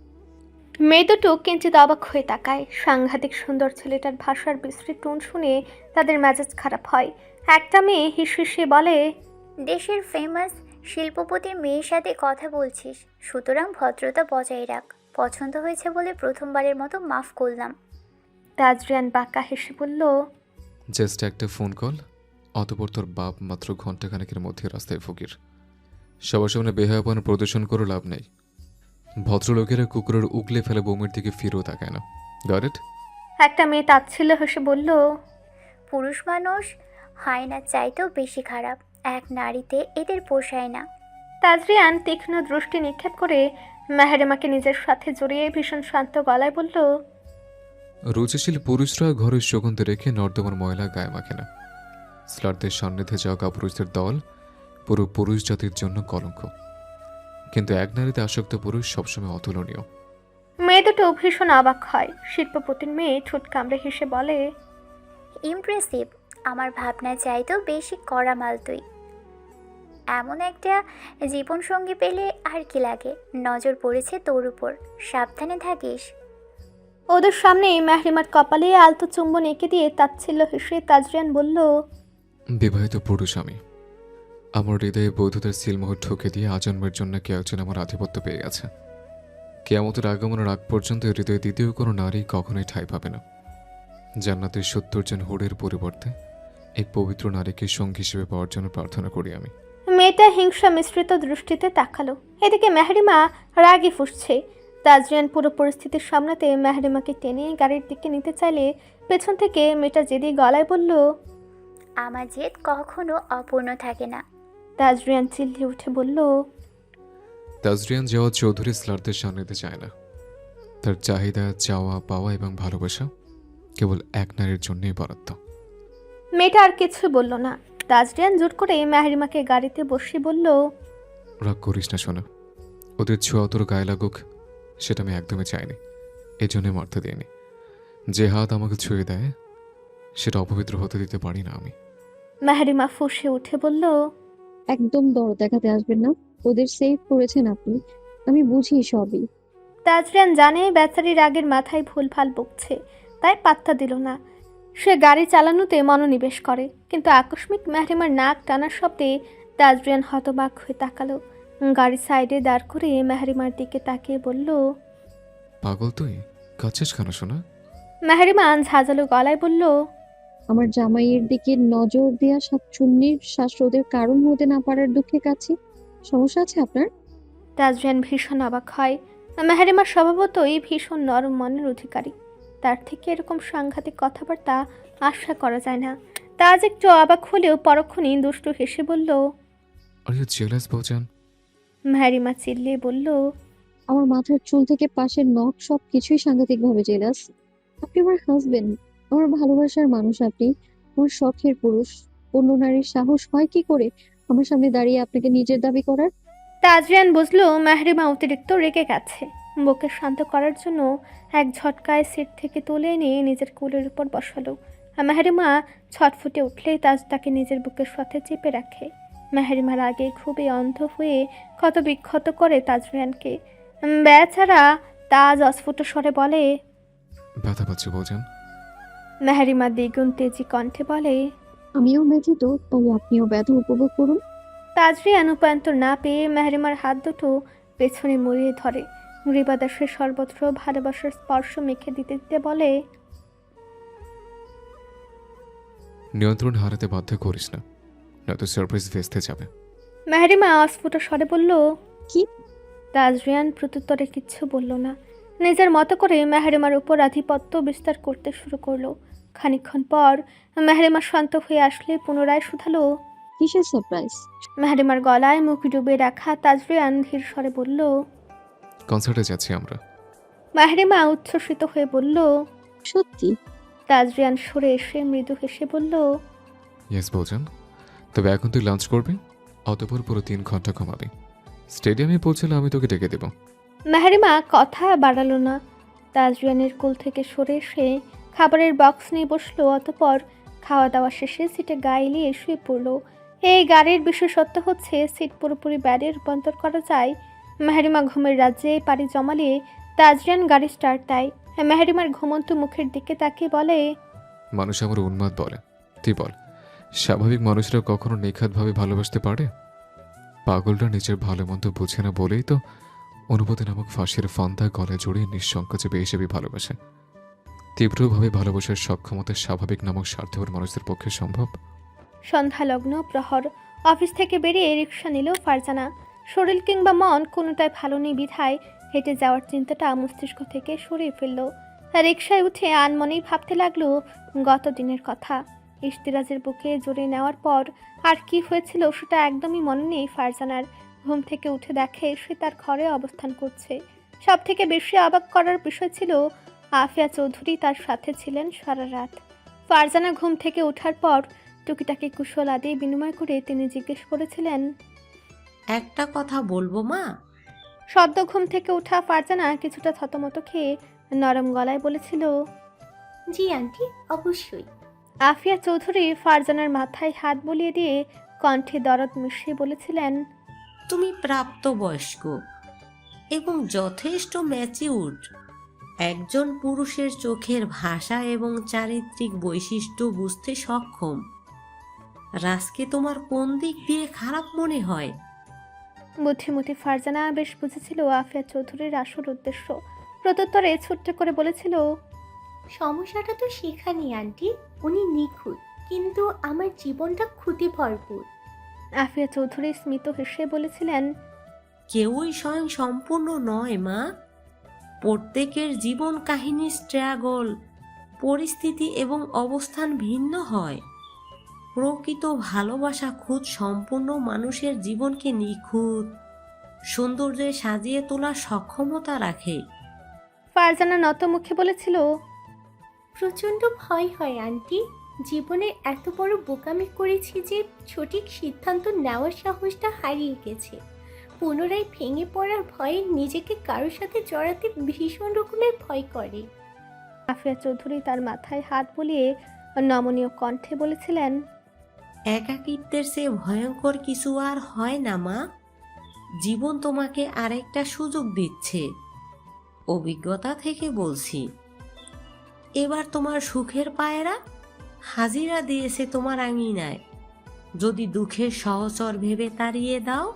Speaker 3: মেয়ে দুটো কিঞ্চিত অবাক হয়ে তাকায়। সাংঘাতিক সুন্দর ছেলেটার ভাষার বিশ্রী টোন শুনে তাদের মেজাজ খারাপ হয়। একটা মেয়ে হিসিয়ে বলে,
Speaker 8: দেশের ফেমাস শিল্পপতির মেয়ের সাথে কথা বলছিস, সুতরাং ভদ্রতা বজায় রাখ। পছন্দ হয়েছে বলে প্রথমবারের মতো মাফ করলাম।
Speaker 3: তাজরিয়ান বাঁকা হেসে বলল,
Speaker 7: জাস্ট একটা ফোন কল, অতপর তোর বাপ মাত্র ঘন্টাখানেকের মধ্যে রাস্তায় ফকির। সবার সামনে বেহায়াপন প্রদর্শন করে লাভ নেই। ভদ্রলোকেরা কুকুরের উগলে ফেলে বৌমের দিকে ফিরেও তাকায় না। Got it?
Speaker 3: একটা মেয়ে তাচ্ছিল্য হেসে বলল,
Speaker 8: পুরুষ মানুষ হয় না চাইতেও বেশি খারাপ, এক নারীতে এদের পোষায় না।
Speaker 3: তাজরিয়ান তীক্ষ্ণ দৃষ্টি নিক্ষেপ করে মেহেরিমাকে নিজের সাথে জড়িয়ে ভীষণ শান্ত গলায় বলল,
Speaker 7: রুচিশীল পুরুষরা ঘরের সুগন্ধ রেখে নর্দমার ময়লা গায়ে মাখে না। স্লারদের সান্নিধ্যে যাওয়া কাপুরুষদের দল পুরো পুরুষ জাতির জন্য কলঙ্ক। কিন্তু এক নারীতে আসক্ত পুরুষ সবসময় অতুলনীয়।
Speaker 3: মেয়ে দুটো ভীষণ অবাক হয়। শিল্পপতির মেয়ে ঠোঁট কামড়ে হেসে বলে,
Speaker 8: ইমপ্রেসিভ। আমার ভাবনা চাইতেও বেশি কড়া মাল তুই। এমন একটা জীবনসঙ্গী পেলে আর কি লাগে। নজর পড়েছে তোর উপর, সাবধানে থাকিস।
Speaker 3: ওদের সামনে মেহরিমার কপালে আলতো চুম্বন এঁকে দিয়ে তাচ্ছিল্য হেসে তাজরিয়ান বলল,
Speaker 7: বিবাহিত পুরুষ আমি। আমার হৃদয়ে বৌদ্ধদের সিলমোহর ঠুকে দিয়ে আজন্মের জন্য কেউ একজন আমার আধিপত্য পেয়ে গেছে। কেয়ামতের আগমনের আগ পর্যন্ত হৃদয়ে দ্বিতীয় কোনো নারী কখনোই ঠাঁই পাবে না। জান্নাতের ৭০ জন হুরের পরিবর্তে এই পবিত্র নারীকে সঙ্গী হিসেবে পাওয়ার জন্য প্রার্থনা করি আমি।
Speaker 3: মেয়েটা হিংসা মিশ্রিত দৃষ্টিতে তাকালো। এদিকে মেহরিমা রাগে ফুঁসছে। তাজরিয়ান পুরো পরিস্থিতি সামলাতে মেহরিমাকে টেনে গাড়ির দিকে নিতে চাইলে পেছন থেকে মেয়েটা জেদি গলায় বলল,
Speaker 8: আমার জেদ কখনো অপূর্ণ থাকে না।
Speaker 3: তাজরিয়ান চিল্লিয়ে উঠে বলল,
Speaker 7: তাজরিয়ান জাওয়াদ চৌধুরী স্লারদের সান্নিধ্যে চায় না। তার চাহিদা, চাওয়া পাওয়া এবং ভালোবাসা কেবল এক নারীর জন্যই বরাদ্দ।
Speaker 3: মেয়েটা আর কিছু বলল না। তাজরিয়ান জোর করে মেহরিমাকে গাড়িতে বসিয়ে বলল,
Speaker 7: রাগ করিস না শোনা, ওদের ছোঁয়া তোর গায়ে লাগুক সেটা আমি একদমই চাইনি, এই জন্যই মারতে দিইনি। যে হাত আমাকে ছুঁয়ে দেয় সেটা অপবিত্র হতে দিতে পারি না আমি।
Speaker 3: মেহরিমা ফুঁসে উঠে বলল,
Speaker 6: একদম দরদ দেখাতে আসবেন না, ওদের সেভ করেছেন আপনি, আমি বুঝি সবই।
Speaker 3: তাজরিয়ান জানে বেচারি রাগের মাথায় ভুলভাল বকছে, তাই পাত্তা দিল না। সে গাড়ি চালানোতে মনোনিবেশ করে। কিন্তু আকস্মিক মেহরিমার নাক টানার শব্দে তাজরিয়ান হতবাক হয়ে তাকালো। গাড়ি সাইডে দাঁড় করে মেহরিমার দিকে তাকিয়ে বলল,
Speaker 7: পাগল তুই, কাছেস কেন শোনা?
Speaker 3: মেহরিমা ঝাঁঝালো গলায় বলল,
Speaker 6: আমার জামাইয়ের দিকে নজর দেওয়া শাকচুন্নির শ্বাসরোধের কারণ হতে না পারার দুঃখে কাছে সমস্যা আছে আপনার?
Speaker 3: তাজরিয়ান ভীষণ অবাক হয়। মেহরিমা স্বভাবতই ভীষণ নরম মনের অধিকারী। তার থেকে এরকম সাংঘাতিক কথাবার্তা আশা করা যায় না। তাজ একটু অবাক হলেও পরক্ষণেই দুষ্টু হেসে বলল,
Speaker 7: আর ইউ জেলাস বৌজান?
Speaker 3: মেহরিমা চিল্লিয়ে বলল,
Speaker 6: আমার মাথার চুল থেকে পাশের নখ সব কিছুই সাংঘাতিকভাবে জেলাস। আপনি আমার হাজবেন্ড, আমার ভালোবাসার মানুষ, আপনি আমার শখের পুরুষ। অন্য নারীর সাহস হয় কি করে আমার সামনে দাঁড়িয়ে আপনাকে নিজের দাবি করার?
Speaker 3: তাজরিয়ান বুঝলো মেহরিমা অতিরিক্ত রেগে গেছে। বুকে শান্ত করার জন্য এক ঝটকায় সিট থেকে তুলে এনে নিজের কোলের উপর বসালো। আর মেহরিমা ছটফুটে উঠলেই তাজ তাকে নিজের বুকের সাথে চেপে রাখে। মেহরিমার আগে খুবই অন্ধ হয়ে ক্ষত বিক্ষত করে তাজরিয়ানকে। বেচারা তাজ অস্ফুট স্বরে বলে।
Speaker 7: ব্যথা পাচ্ছি বৌজান।
Speaker 3: মেহরিমা দ্বিগুণ তেজি কণ্ঠে বলে।
Speaker 6: আমিও ব্যথিত, তাই আপনিও ব্যথা উপভোগ করুন।
Speaker 3: তাজরিয়ান উপায়ন্তর না পেয়ে মেহরিমার হাত দুটো পেছনে মুড়িয়ে ধরে। মুড়িবাদাসের সর্বত্র ভালোবাসার স্পর্শ মেখে দিতে দিতে বলে।
Speaker 7: নিয়ন্ত্রণ হারাতে বাধ্য করিস না, নয়তো সারপ্রাইজ ভেস্তে যাবে।
Speaker 3: মেহরিমা অস্ফুট স্বরে বলল।
Speaker 6: কি?
Speaker 3: তাজরিয়ান প্রত্যুত্তরে কিচ্ছু বলল না। নিজের মতো করে মেহরিমার উপর আধিপত্য বিস্তার করতে শুরু করলো। খানিকক্ষণ পর মেহরিমা শান্ত হয়ে আসলে পুনরায় শুধালো।
Speaker 6: কিসের সারপ্রাইজ?
Speaker 3: মেহরিমার গলায় মুখ ডুবে রাখা তাজরিয়ান ধীর স্বরে বলল।
Speaker 7: কনসার্টে যাচ্ছি আমরা।
Speaker 3: মেহরিমা উচ্ছ্বসিত হয়ে বলল।
Speaker 6: সত্যি?
Speaker 3: তাজরিয়ান সরে এসে মৃদু হেসে বলল।
Speaker 7: ইয়েস বৌজান, তবে এখন তুই লাঞ্চ করবি, অতঃপর পুরো 3 ঘন্টা ঘুমাবি। স্টেডিয়ামে পৌঁছলে আমি তোকে ডেকে দেব।
Speaker 3: মেহরিমা কথা বাড়ালো না। তাজরিয়ানের কোল থেকে সরে এসে খাবারের বক্স নিয়ে বসলো। অতঃপর খাওয়া দাওয়া শেষে সিটে গা এলিয়ে শুয়ে পড়লো। এই গাড়ির বিশেষত্ব হচ্ছে সিট পুরোপুরি ব্যাডে রূপান্তর করা যায়। মেহরিমা ঘুমের রাজ্যে পাড়ি জমালে তাজরিয়ান গাড়ি স্টার্ট দেয়। মেহরিমার ঘুমন্ত মুখের দিকে তাকিয়ে বলে।
Speaker 7: মানুষ আমার উন্মাদ বলে, তুই বল, স্বাভাবিক মানুষরা কখনো নিখাতভাবে ভালোবাসতে পারে? পাগলরা নিজের ভালো মন্দ বুঝে না বলেই তো অনুভূতি নামক ফাঁসির ফান্দা গলায় জড়িয়ে নিঃসংকোচে বেহিসেবি ভালোবাসে। তীব্রভাবে ভালোবাসার সক্ষমতা স্বাভাবিক নামক স্বার্থপর মানুষদের পক্ষে সম্ভব?
Speaker 3: সন্ধ্যালগ্ন প্রহর। অফিস থেকে বেরিয়ে রিক্সা নিল ফারজানা। শরীর কিংবা মন কোনোটাই ভালো নেই বিধায় হেঁটে যাওয়ার চিন্তাটা মস্তিষ্ক থেকে সরিয়ে ফেলল। রিক্সায় উঠে আনমনেই ভাবতে লাগলো গত দিনের কথা। ইশতিরাজের বুকে জড়িয়ে নেওয়ার পর আর কি হয়েছিল সেটা একদমই মনে নেই ফারজানার। ঘুম থেকে উঠে দেখে সে তার ঘরে অবস্থান করছে। সব থেকে বেশি অবাক করার বিষয় ছিল আফিয়া চৌধুরী তার সাথে ছিলেন সারা রাত। ফারজানা ঘুম থেকে ওঠার পর টুকিটাকি কুশল আদি বিনিময় করে তিনি জিজ্ঞেস করেছিলেন।
Speaker 9: একটা কথা বলবো মা?
Speaker 3: সদ্য ঘুম থেকে ওঠা ফারজানা কিছুটা থতমত খেয়ে নরম গলায় বলেছিল।
Speaker 8: জি আন্টি, অবশ্যই।
Speaker 3: আফিয়া চৌধুরী ফারজানার মাথায় হাত বুলিয়ে দিয়ে কণ্ঠে দরদ মিশিয়ে বলেছিলেন।
Speaker 9: তুমি প্রাপ্তবয়স্ক এবং যথেষ্ট ম্যাচিউরড। একজন পুরুষের চোখের ভাষা এবং চারিত্রিক বৈশিষ্ট্য বুঝতে সক্ষম। রাজকে তোমার কোন দিক দিয়ে খারাপ মনে হয়?
Speaker 3: বুদ্ধিমতী ফারজানা বেশ বুঝেছিল আফিয়া চৌধুরীর আসল উদ্দেশ্য। প্রত্যুত্তরে ছোট্ট করে বলেছিল।
Speaker 8: সমস্যাটা তো সেখানেই আন্টি, উনি নিখুঁত, কিন্তু আমার জীবনটা ক্ষতি ভরপুর।
Speaker 3: আফিয়া চৌধুরী স্মিত হেসে বলেছিলেন।
Speaker 9: কেউই স্বয়ং সম্পূর্ণ নয় মা। প্রত্যেকের জীবন কাহিনী, স্ট্রাগল, পরিস্থিতি এবং অবস্থান ভিন্ন হয়। প্রকৃত ভালোবাসা খুদ সম্পূর্ণ মানুষের জীবনকে নিখুঁত সৌন্দর্যে সাজিয়ে তোলার সক্ষমতা রাখে।
Speaker 3: ফারজানা নত মুখে বলেছিল।
Speaker 8: প্রচণ্ড ভয় হয় আন্টি। জীবনে এত বড় বোকামি করেছি যে সঠিক সিদ্ধান্ত নেওয়ার সাহসটা হারিয়ে গেছে। পুনরায় ভেঙে পড়ার ভয়ে নিজেকে কারোর সাথে জড়াতে ভীষণ রকমের ভয় করে।
Speaker 3: আফিয়া চৌধুরী তার মাথায় হাত বুলিয়ে নমনীয় কণ্ঠে বলেছিলেন।
Speaker 9: একাকিত্বের চেয়ে ভয়ঙ্কর কিছু আর হয় না মা। জীবন তোমাকে আরেকটা সুযোগ দিচ্ছে। অভিজ্ঞতা থেকে বলছি। এবার তোমার সুখের পায়রা হাজিরা দিয়েছে তোমার আঙিনায়। যদি দুঃখের সহচর ভেবে তাড়িয়ে দাও,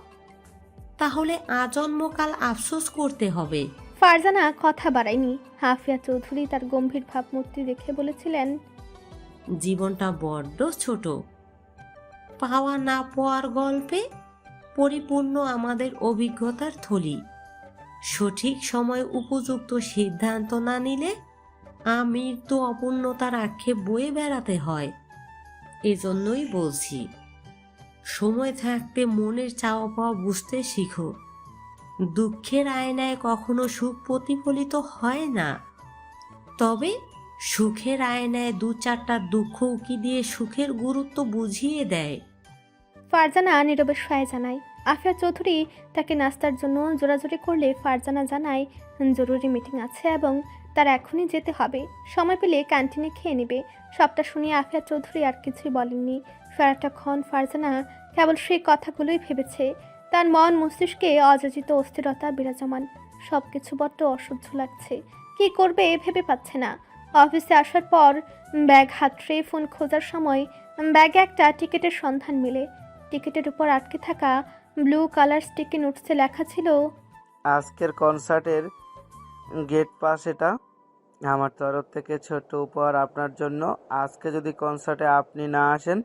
Speaker 9: তাহলে আজন্মকাল আফসোস করতে হবে।
Speaker 3: ফারজানা কথা বাড়ায়নি। আফিয়া চৌধুরী তার গম্ভীর ভাবমূর্তি দেখে বলেছিলেন।
Speaker 9: জীবনটা বড্ড ছোট। পাওয়া না পাওয়ার গল্পে পরিপূর্ণ আমাদের অভিজ্ঞতার থলি। সঠিক সময় উপযুক্ত সিদ্ধান্ত না নিলে আমৃত্যু অপূর্ণতার আক্ষেপ বয়ে বেড়াতে হয়। এজন্যই বলছি, সময় থাকতে মনের চাওয়া পাওয়া বুঝতে শিখো। দুঃখের আয়নায় কখনো সুখ প্রতিফলিত হয় না, তবে সুখের আয়নায় দু চারটা দুঃখ উকি দিয়ে সুখের গুরুত্ব বুঝিয়ে দেয়।
Speaker 3: ফারজানা নীরবে সহায় জানায়। আফিয়া চৌধুরী তাকে নাস্তার জন্য জোরাজোরি করলে ফারজানা জানায় জরুরি মিটিং আছে এবং তার এখনই যেতে হবে, সময় পেলে ক্যান্টিনে খেয়ে নেবে। সবটা শুনিয়ে আফিয়া চৌধুরী আর কিছুই বলেননি। সারাটাক্ষণ ফারজানা কেবল সেই কথাগুলোই ভেবেছে। তার মন মস্তিষ্কে অযাচিত অস্থিরতা বিরাজমান। সব কিছু বড্ড অসহ্য লাগছে। কি করবে ভেবে পাচ্ছে না। অফিসে আসার পর ব্যাগ হাতড়ে ফোন খোঁজার সময় ব্যাগে একটা টিকিটের সন্ধান মেলে। টিকিটের উপর আটকে থাকা ব্লু কালার স্টিকি নোটসে লেখা ছিল,
Speaker 5: আজকের কনসার্টের গেট পাস এটা আমার তরফ থেকে ছোট্ট উপহার আপনার জন্য। আজকে যদি কনসার্টে আপনি না আসেন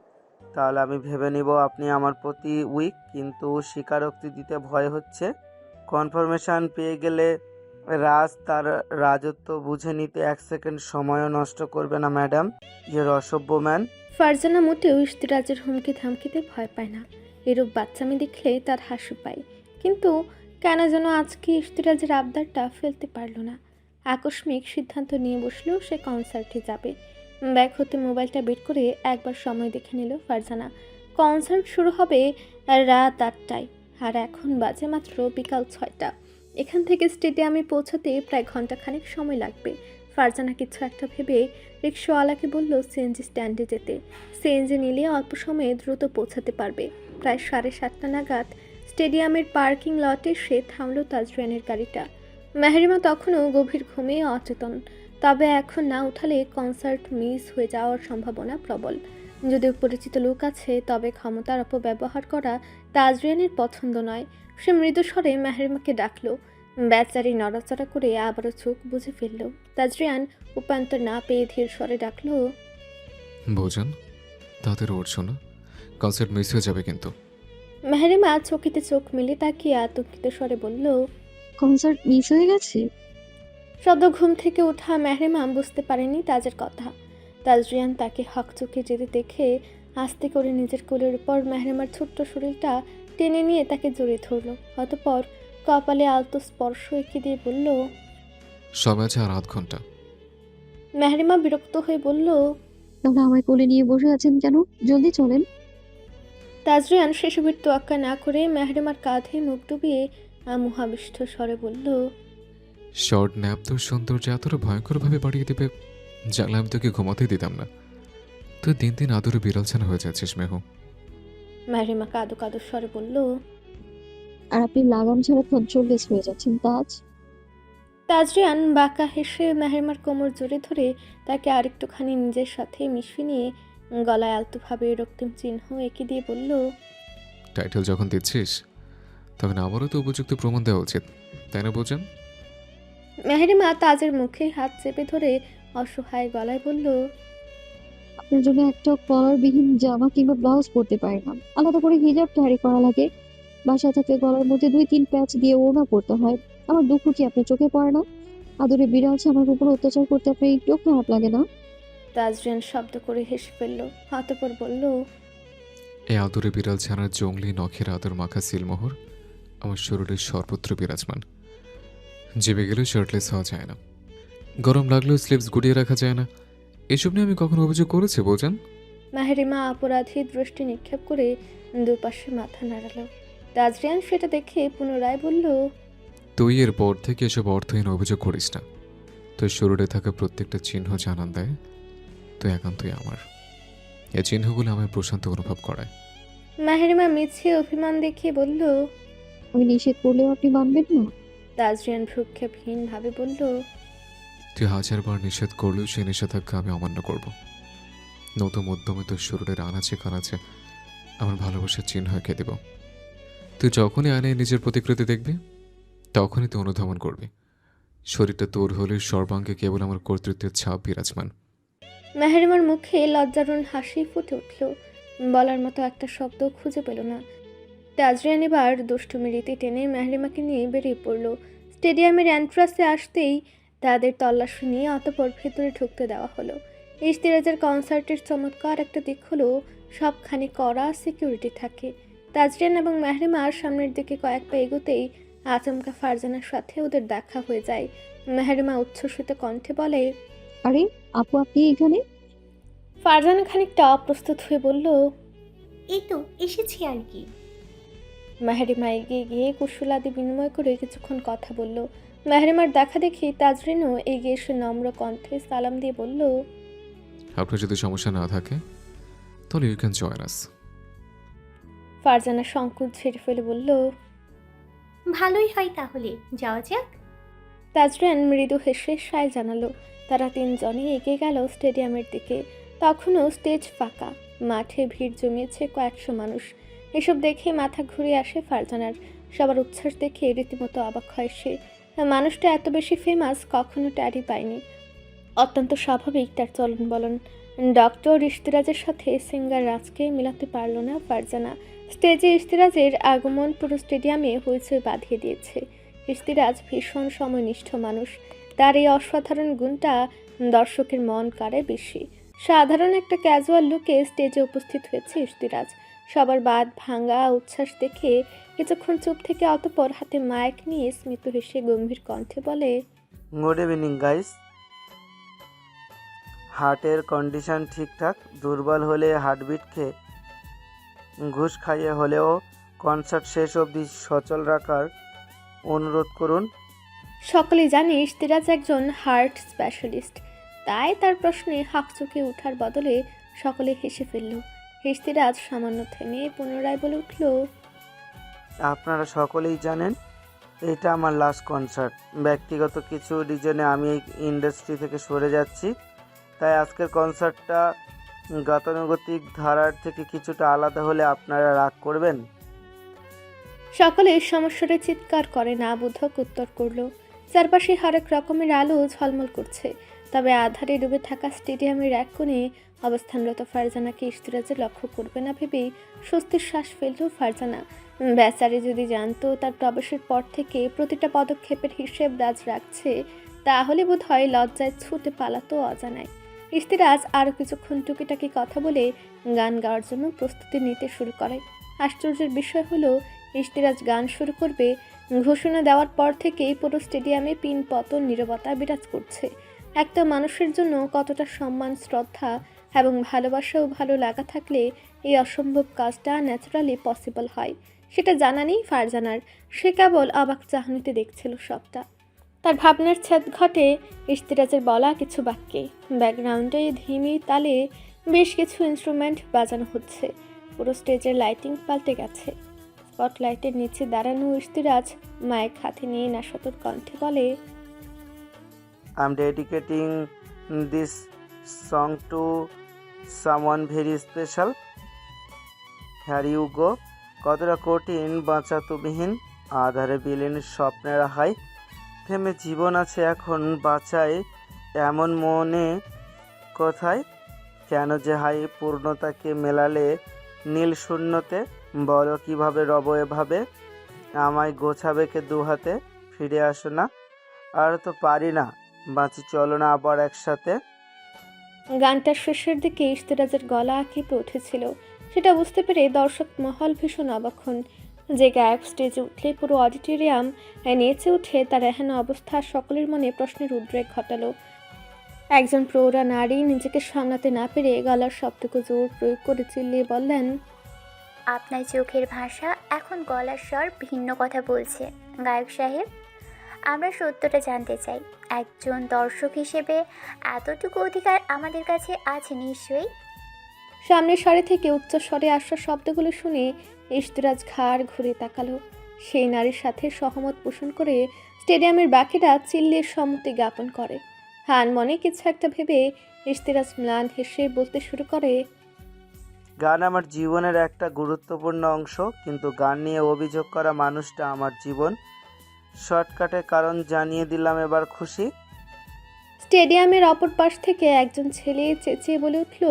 Speaker 5: তাহলে আমি ভেবে নিব আপনি আমার প্রতি উইক, কিন্তু স্বীকারোক্তি দিতে ভয় হচ্ছে। কনফার্মেশন পেয়ে গেলে রাজ তার রাজত্ব বুঝে নিতে 1 সেকেন্ড সময়ও নষ্ট করবে না ম্যাডাম। ইয়ের অসভ্য ম্যান।
Speaker 3: ফারজানা মোটেও ইশতিরাজের হুমকি ধামকিতে ভয় পায় না। এরূপ বাচ্চামি দেখলে তার হাসি পায়। কিন্তু কেন যেন আজকে ইশতিরাজের আবদারটা ফেলতে পারল না। আকস্মিক সিদ্ধান্ত নিয়ে বসলো সে কনসার্টে যাবে। ব্যাগ হতে মোবাইলটা বের করে একবার সময় দেখে নিল ফারজানা। কনসার্ট শুরু হবে রাত 8টায়, আর এখন বাজে মাত্র বিকাল 6টা। এখান থেকে স্টেডিয়ামে পৌঁছাতে প্রায় ঘন্টাখানেক সময় লাগবে। ফারজানা কিছু একটা ভেবে রিক্সাওয়ালাকে বলল সিএনজি স্ট্যান্ডে যেতে। সিএনজি নিলে অল্প সময়ে দ্রুত পৌঁছাতে পারবে। প্রায় 7:30 নাগাদ স্টেডিয়ামের পার্কিং লটে সে থামল তাজরিয়ানের গাড়িটা। মেহরিমা তখনও গভীর ঘুমে অচেতন। তবে এখন না উঠালে কনসার্ট মিস হয়ে যাওয়ার সম্ভাবনা প্রবল। যদিও পরিচিত লোক আছে, তবে ক্ষমতার অপব্যবহার করা তাজরিয়ানের পছন্দ নয়। সে মৃদু স্বরে মেহরিমাকে ডাকলো। বেচারি নড়াচড়া করে আবারও চোখ বুজে ফেলল। তাজরিয়ান উপান্তর না পেয়ে ধীর স্বরে ডাকলো,
Speaker 7: ভোজন তাদের উঠছো না, কনসার্ট মিস হয়ে যাবে কিন্তু।
Speaker 3: মেহরিমা চকিতে চোখ মেলে তাকিয়ে আতঙ্কিত স্বরে বলল,
Speaker 6: কনসার্ট মিস হয়ে গেছে?
Speaker 3: সদ্য ঘুম থেকে ওঠা মেহরিমা বুঝতে পারেনি তাজের কথা। তাজরিয়ান তাকে হকচকে যেতে দেখে আস্তে করে নিজের কোলের উপর মেহরিমার ছোট্ট শরীরটা টেনে নিয়ে তাকে জড়িয়ে ধরল। অতঃপর কপালে আলতো স্পর্শ এঁকে দিয়ে বলল,
Speaker 7: সময় আছে আর আধ ঘন্টা।
Speaker 3: মেহরিমা বিরক্ত হয়ে বলল,
Speaker 6: তাহলে আমায় কোলে নিয়ে বসে আছেন কেন? জলদি চলেন।
Speaker 3: তাজরিয়ান সেসবের তোয়াক্কা না করে মেহরিমার কাঁধে মুখ ডুবিয়ে মোহাবিষ্ট স্বরে বলল,
Speaker 7: শর্ট ন্যাপ তোর সৌন্দর্য এতটা ভয়ঙ্করভাবে বাড়িয়ে দেবে, জানলে আমি তোকে ঘুমাতেই দিতাম না। তুই দিন দিন আদরে বিড়ালছানা হয়ে যাচ্ছিস মেহু।
Speaker 3: মেহরিমা কাঁদো কাঁদো স্বরে বলল।
Speaker 6: আর আপনি লাগাম ছাড়া কন্ট্রোললেস হয়ে যাচ্ছেন তাজ।
Speaker 3: তাজরিয়ান বাঁকা হেসে মেহরিমার কোমর জড়ে ধরে তাকে আরেকটুখানি নিজের সাথে মিশিয়ে নিয়ে গলায় আলতোভাবে রক্তিম চিহ্ন এঁকে দিয়ে বলল,
Speaker 7: টাইটেল যখন দিচ্ছিস তখন আমারও তো উপযুক্ত প্রমাণ দেওয়া উচিত, তাই না বোঝেন?
Speaker 3: মেহরিমা তাজের মুখে হাত চেপে ধরে অসহায় গলায় বলল,
Speaker 6: আপনার জন্য একটা কলারবিহীন জামা কিংবা ব্লাউজ পরতে পারি না, আলাদা করে হিজাব ক্যারি করা লাগে। বাসায় থাকতে গলার মধ্যে 2-3 প্যাচ দিয়ে ওড়না পরতে হয়। আমার দুঃখ কি আপনার চোখে পড়ে না? আদরে বিড়াল ছানার উপর অত্যাচার করতে আপনার একটু খারাপ লাগে না?
Speaker 3: তাজরিয়ান শব্দ করে হেসে ফেলল। অতঃপর বলল,
Speaker 7: এই আদরে বিড়াল ছানার জঙ্গলি নখের আদর মাখা সিলমোহর আমার শরীরের সর্বত্র বিরাজমান। জিভে গেলেও শার্টলেস হওয়া যায় না, গরম লাগলেও স্লিভস গুটিয়ে রাখা যায় না। এসব নিয়ে আমি কখনো অভিযোগ করেছি বোঝেন?
Speaker 3: মেহরিমা অপরাধী দৃষ্টি নিক্ষেপ করে দুপাশে মাথা নাড়াল। তাজরিয়ান সেটা দেখে পুনরায় বলল,
Speaker 7: তুই এর পর থেকে এসব অর্থহীন অভিযোগ করিস না। তোর শরীরে থাকা প্রত্যেকটা চিহ্ন জানান দেয় তুই একান্তই আমার। এই চিহ্নগুলো আমায় প্রশান্ত অনুভব করায়।
Speaker 3: মেহরিমা মিছে অভিমান দেখিয়ে বলল।
Speaker 6: আমি নিষেধ করলেও আপনি মানবেন না?
Speaker 3: তাজরিয়ান ভ্রুক্ষেপহীন ভাবে বলল,
Speaker 7: তুই 1000বার নিষেধ করলেও সেই নিষেধাজ্ঞা আমি অমান্য করব। নতুন উদ্যমে তোর শরীরের আনাচে কানাচে আমার ভালোবাসার চিহ্ন এঁকে দেব। তুই যখনই আয়নায় নিজের প্রতিকৃতি দেখবি তখনই তুই অনুধাবন করবি শরীরটা তোর হলে সর্বাঙ্গে কেবল আমার কর্তৃত্বের ছাপ বিরাজমান।
Speaker 3: মেহরিমার মুখে লজ্জারুণ হাসি ফুটে উঠল। বলার মতো একটা শব্দ খুঁজে পেল না। তাজরিয়ান এবার দুষ্টুমি রীতি টেনে মেহরিমাকে নিয়ে বেরিয়ে পড়ল। স্টেডিয়ামের এন্ট্রান্সে আসতেই তাদের তল্লাশি নিয়ে অতঃপর ভেতরে ঢুকতে দেওয়া হলো। ইশতিরাজের কনসার্টের চমৎকার একটা দিক হলো সবখানে কড়া সিকিউরিটি থাকে। তাজরিয়ান এবং মেহরিমার সামনের দিকে কয়েক পা এগোতেই আচমকা ফারজানার সাথে ওদের দেখা হয়ে যায়। মেহরিমা উচ্ছ্বসিত কণ্ঠে বলে,
Speaker 6: আরে আপু, আপনি এখানে?
Speaker 3: ফারজানা খানিকটা অপ্রস্তুত হয়ে বলল,
Speaker 10: এই তো এসেছি আর কি।
Speaker 3: মেহেরিমা এগিয়ে গিয়ে কুশলাদি বিনিময় করে কিছুক্ষণ কথা বলল। মেহেরিমার দেখা দেখি তাজরিনও এগিয়ে এসে নম্র কণ্ঠে সালাম দিয়ে বলল,
Speaker 7: আপনার যদি সমস্যা না থাকে তাহলে you can join us.
Speaker 3: Farzana সংকোচ ঝেড়ে ফেলে বলল,
Speaker 10: ভালোই হয় তাহলে, যাওয়া যাক।
Speaker 3: তাজরিন মৃদু হেসে সায় জানালো। তারা তিনজনই এগিয়ে গেল স্টেডিয়ামের দিকে। তখনও স্টেজ ফাঁকা, মাঠে ভিড় জমিয়েছে কয়েকশো মানুষ। এসব দেখে মাথা ঘুরে আসে ফারজানার। সবার উচ্ছ্বাস দেখে রীতিমতো অবাক হয় সে। মানুষটা এত বেশি ফেমাস কখনো ট্যারি পায়নি। অত্যন্ত স্বাভাবিক তার চলন বলন। ডক্টর ইশতিরাজের সাথে সিঙ্গার রাজকে মিলাতে পারল না ফারজানা। স্টেজে ইশতিরাজের আগমন পুরো স্টেডিয়ামে হইচই বাঁধিয়ে দিয়েছে। ইশতিরাজ ভীষণ সময়নিষ্ঠ মানুষ। তার এই অসাধারণ গুণটা দর্শকের মন কাড়ে বেশি। সাধারণ একটা ক্যাজুয়াল লুকে স্টেজে উপস্থিত হয়েছে ইশতিরাজ। সবার বাদ ভাঙা উচ্ছ্বাস দেখে কিছুক্ষণ চুপ থেকে অতঃপর হাতে মাইক নিয়ে স্মিত হেসে গম্ভীর কণ্ঠে বলে,
Speaker 5: গুড ইভিনিং গাইস। হার্টের কন্ডিশন ঠিকঠাক, দুর্বল হলে হার্টবিটকে ঘুষ খাইয়ে হলেও কনসার্ট শেষ অবধি সচল রাখার অনুরোধ করুন।
Speaker 3: সকলেই জানে ইশতিরাজ একজন হার্ট স্পেশালিস্ট, তাই তার প্রশ্নে হাঁকচুকে ওঠার বদলে সকলে হেসে ফেলল। ইশতিরাজ সামান্য থেমে পুনরায় বলে উঠল,
Speaker 5: আপনারা সকলেই জানেন এটা আমার লাস্ট কনসার্ট। ব্যক্তিগত কিছু রিজনে আমি এই ইন্ডাস্ট্রি থেকে সরে যাচ্ছি, তাই আজকের কনসার্টটা গতানুগতিক ধারার থেকে কিছুটা আলাদা হলে আপনারা রাগ করবেন।
Speaker 3: সকলে সমস্যারে চিৎকার করে না বোধক উত্তর করল। চারপাশে হরেক রকমের আলো ঝলমল করছে, তবে আধারে ডুবে থাকা স্টেডিয়ামের এক কোণে অবস্থানরত ফারজানাকে ইশতিরাজে লক্ষ্য করবে না ভেবেই স্বস্তির শ্বাস ফেলল ফারজানা। বেচারি যদি জানতো তার প্রবেশের পর থেকে প্রতিটা পদক্ষেপের হিসেব রাজ রাখছে, তাহলে বোধ হয় লজ্জায় ছুটে পালাতো অজানায়। ইশতিরাজ আরও কিছুক্ষণ টুকিটাকি কথা বলে গান গাওয়ার জন্য প্রস্তুতি নিতে শুরু করে। আশ্চর্যের বিষয় হলো, ইশতিরাজ গান শুরু করবে ঘোষণা দেওয়ার পর থেকেই পুরো স্টেডিয়ামে পিনপতন নীরবতা বিরাজ করছে। একটা মানুষের জন্য কতটা সম্মান, শ্রদ্ধা এবং ভালোবাসা ও ভালো লাগা থাকলে এই অসম্ভব কাজটা ন্যাচারালি পসিবল হয়, সেটা জানা নেই ফারজানার। সে কেবল অবাক চাহনিতে দেখছিল সবটা। তার ভাবনার ছেদ ঘটে ইশতিরাজের বলা কিছু বাক্যে। ব্যাকগ্রাউন্ডে ধিমি তালে বেশ কিছু ইনস্ট্রুমেন্ট বাজানো হচ্ছে। পুরো স্টেজের লাইটিং পাল্টে গেছে। স্পটলাইটের নিচে দাঁড়ানো ইশতিরাজ মাইক হাতে নিয়ে নাশতর কণ্ঠে বলে,
Speaker 5: I am ডেডিকেটিং this song to someone very special. হ্যার ইউ গো। কতটা কঠিন বাঁচা তুমিহীন, আধারে বিলীন স্বপ্নের হাই। থেমে জীবন আছে এখন বাঁচায় এমন মনে কোথায়, কেন যে হাই পূর্ণতাকে মেলালে নীল শূন্যতে। বলো কিভাবে রব এভাবে, আমায় গোছাবে কে দুহাতে। ফিরে আসো না, আর তো পারি না, বাঁচি চলো না আবার একসাথে।
Speaker 3: গানটার শেষের দিকে ইশতিরাজের গলা কেঁপে উঠেছিল। সেটা বুঝতে পেরে দর্শক মহল ভীষণ অবাক হন। যে গায়ক স্টেজে উঠলে পুরো অডিটোরিয়াম নেচে উঠে, তার এহেন অবস্থা সকলের মনে প্রশ্নের উদ্রেক ঘটালো। একজন প্রৌঢ়া নারী নিজেকে সামলাতে না পেরে গলার সবটুকু জোর প্রয়োগ করে চিল্লিয়ে বললেন,
Speaker 8: আপনার চোখের ভাষা এখন গলার স্বর ভিন্ন কথা বলছে গায়ক সাহেব। আমরা সত্যটা জানতে চাই। একজন দর্শক হিসেবে এতটুকু অধিকার আমাদের কাছে আছে নিশ্চয়ই।
Speaker 3: সামনের সারি থেকে উচ্চ স্বরে আসা শব্দগুলো শুনে ইশতিরাজ ঘাড় ঘুরে তাকালো। সেই নারীর সাথে সহমত পোষণ করে স্টেডিয়ামের বাকিরা চিল্লিয়ে সম্মতি জ্ঞাপন করে। হান মনে কিছু একটা ভেবে ইশতিরাজ ম্লান হেসে বলতে শুরু করে,
Speaker 5: গান আমার জীবনের একটা গুরুত্বপূর্ণ অংশ, কিন্তু গান নিয়ে অভিযোগ করা মানুষটা আমার জীবন। শর্টকাটে কারণ জানিয়ে দিলাম, এবার খুশি?
Speaker 3: স্টেডিয়ামের অপর পাশ থেকে একজন ছেলে চেঁচিয়ে বলে উঠল,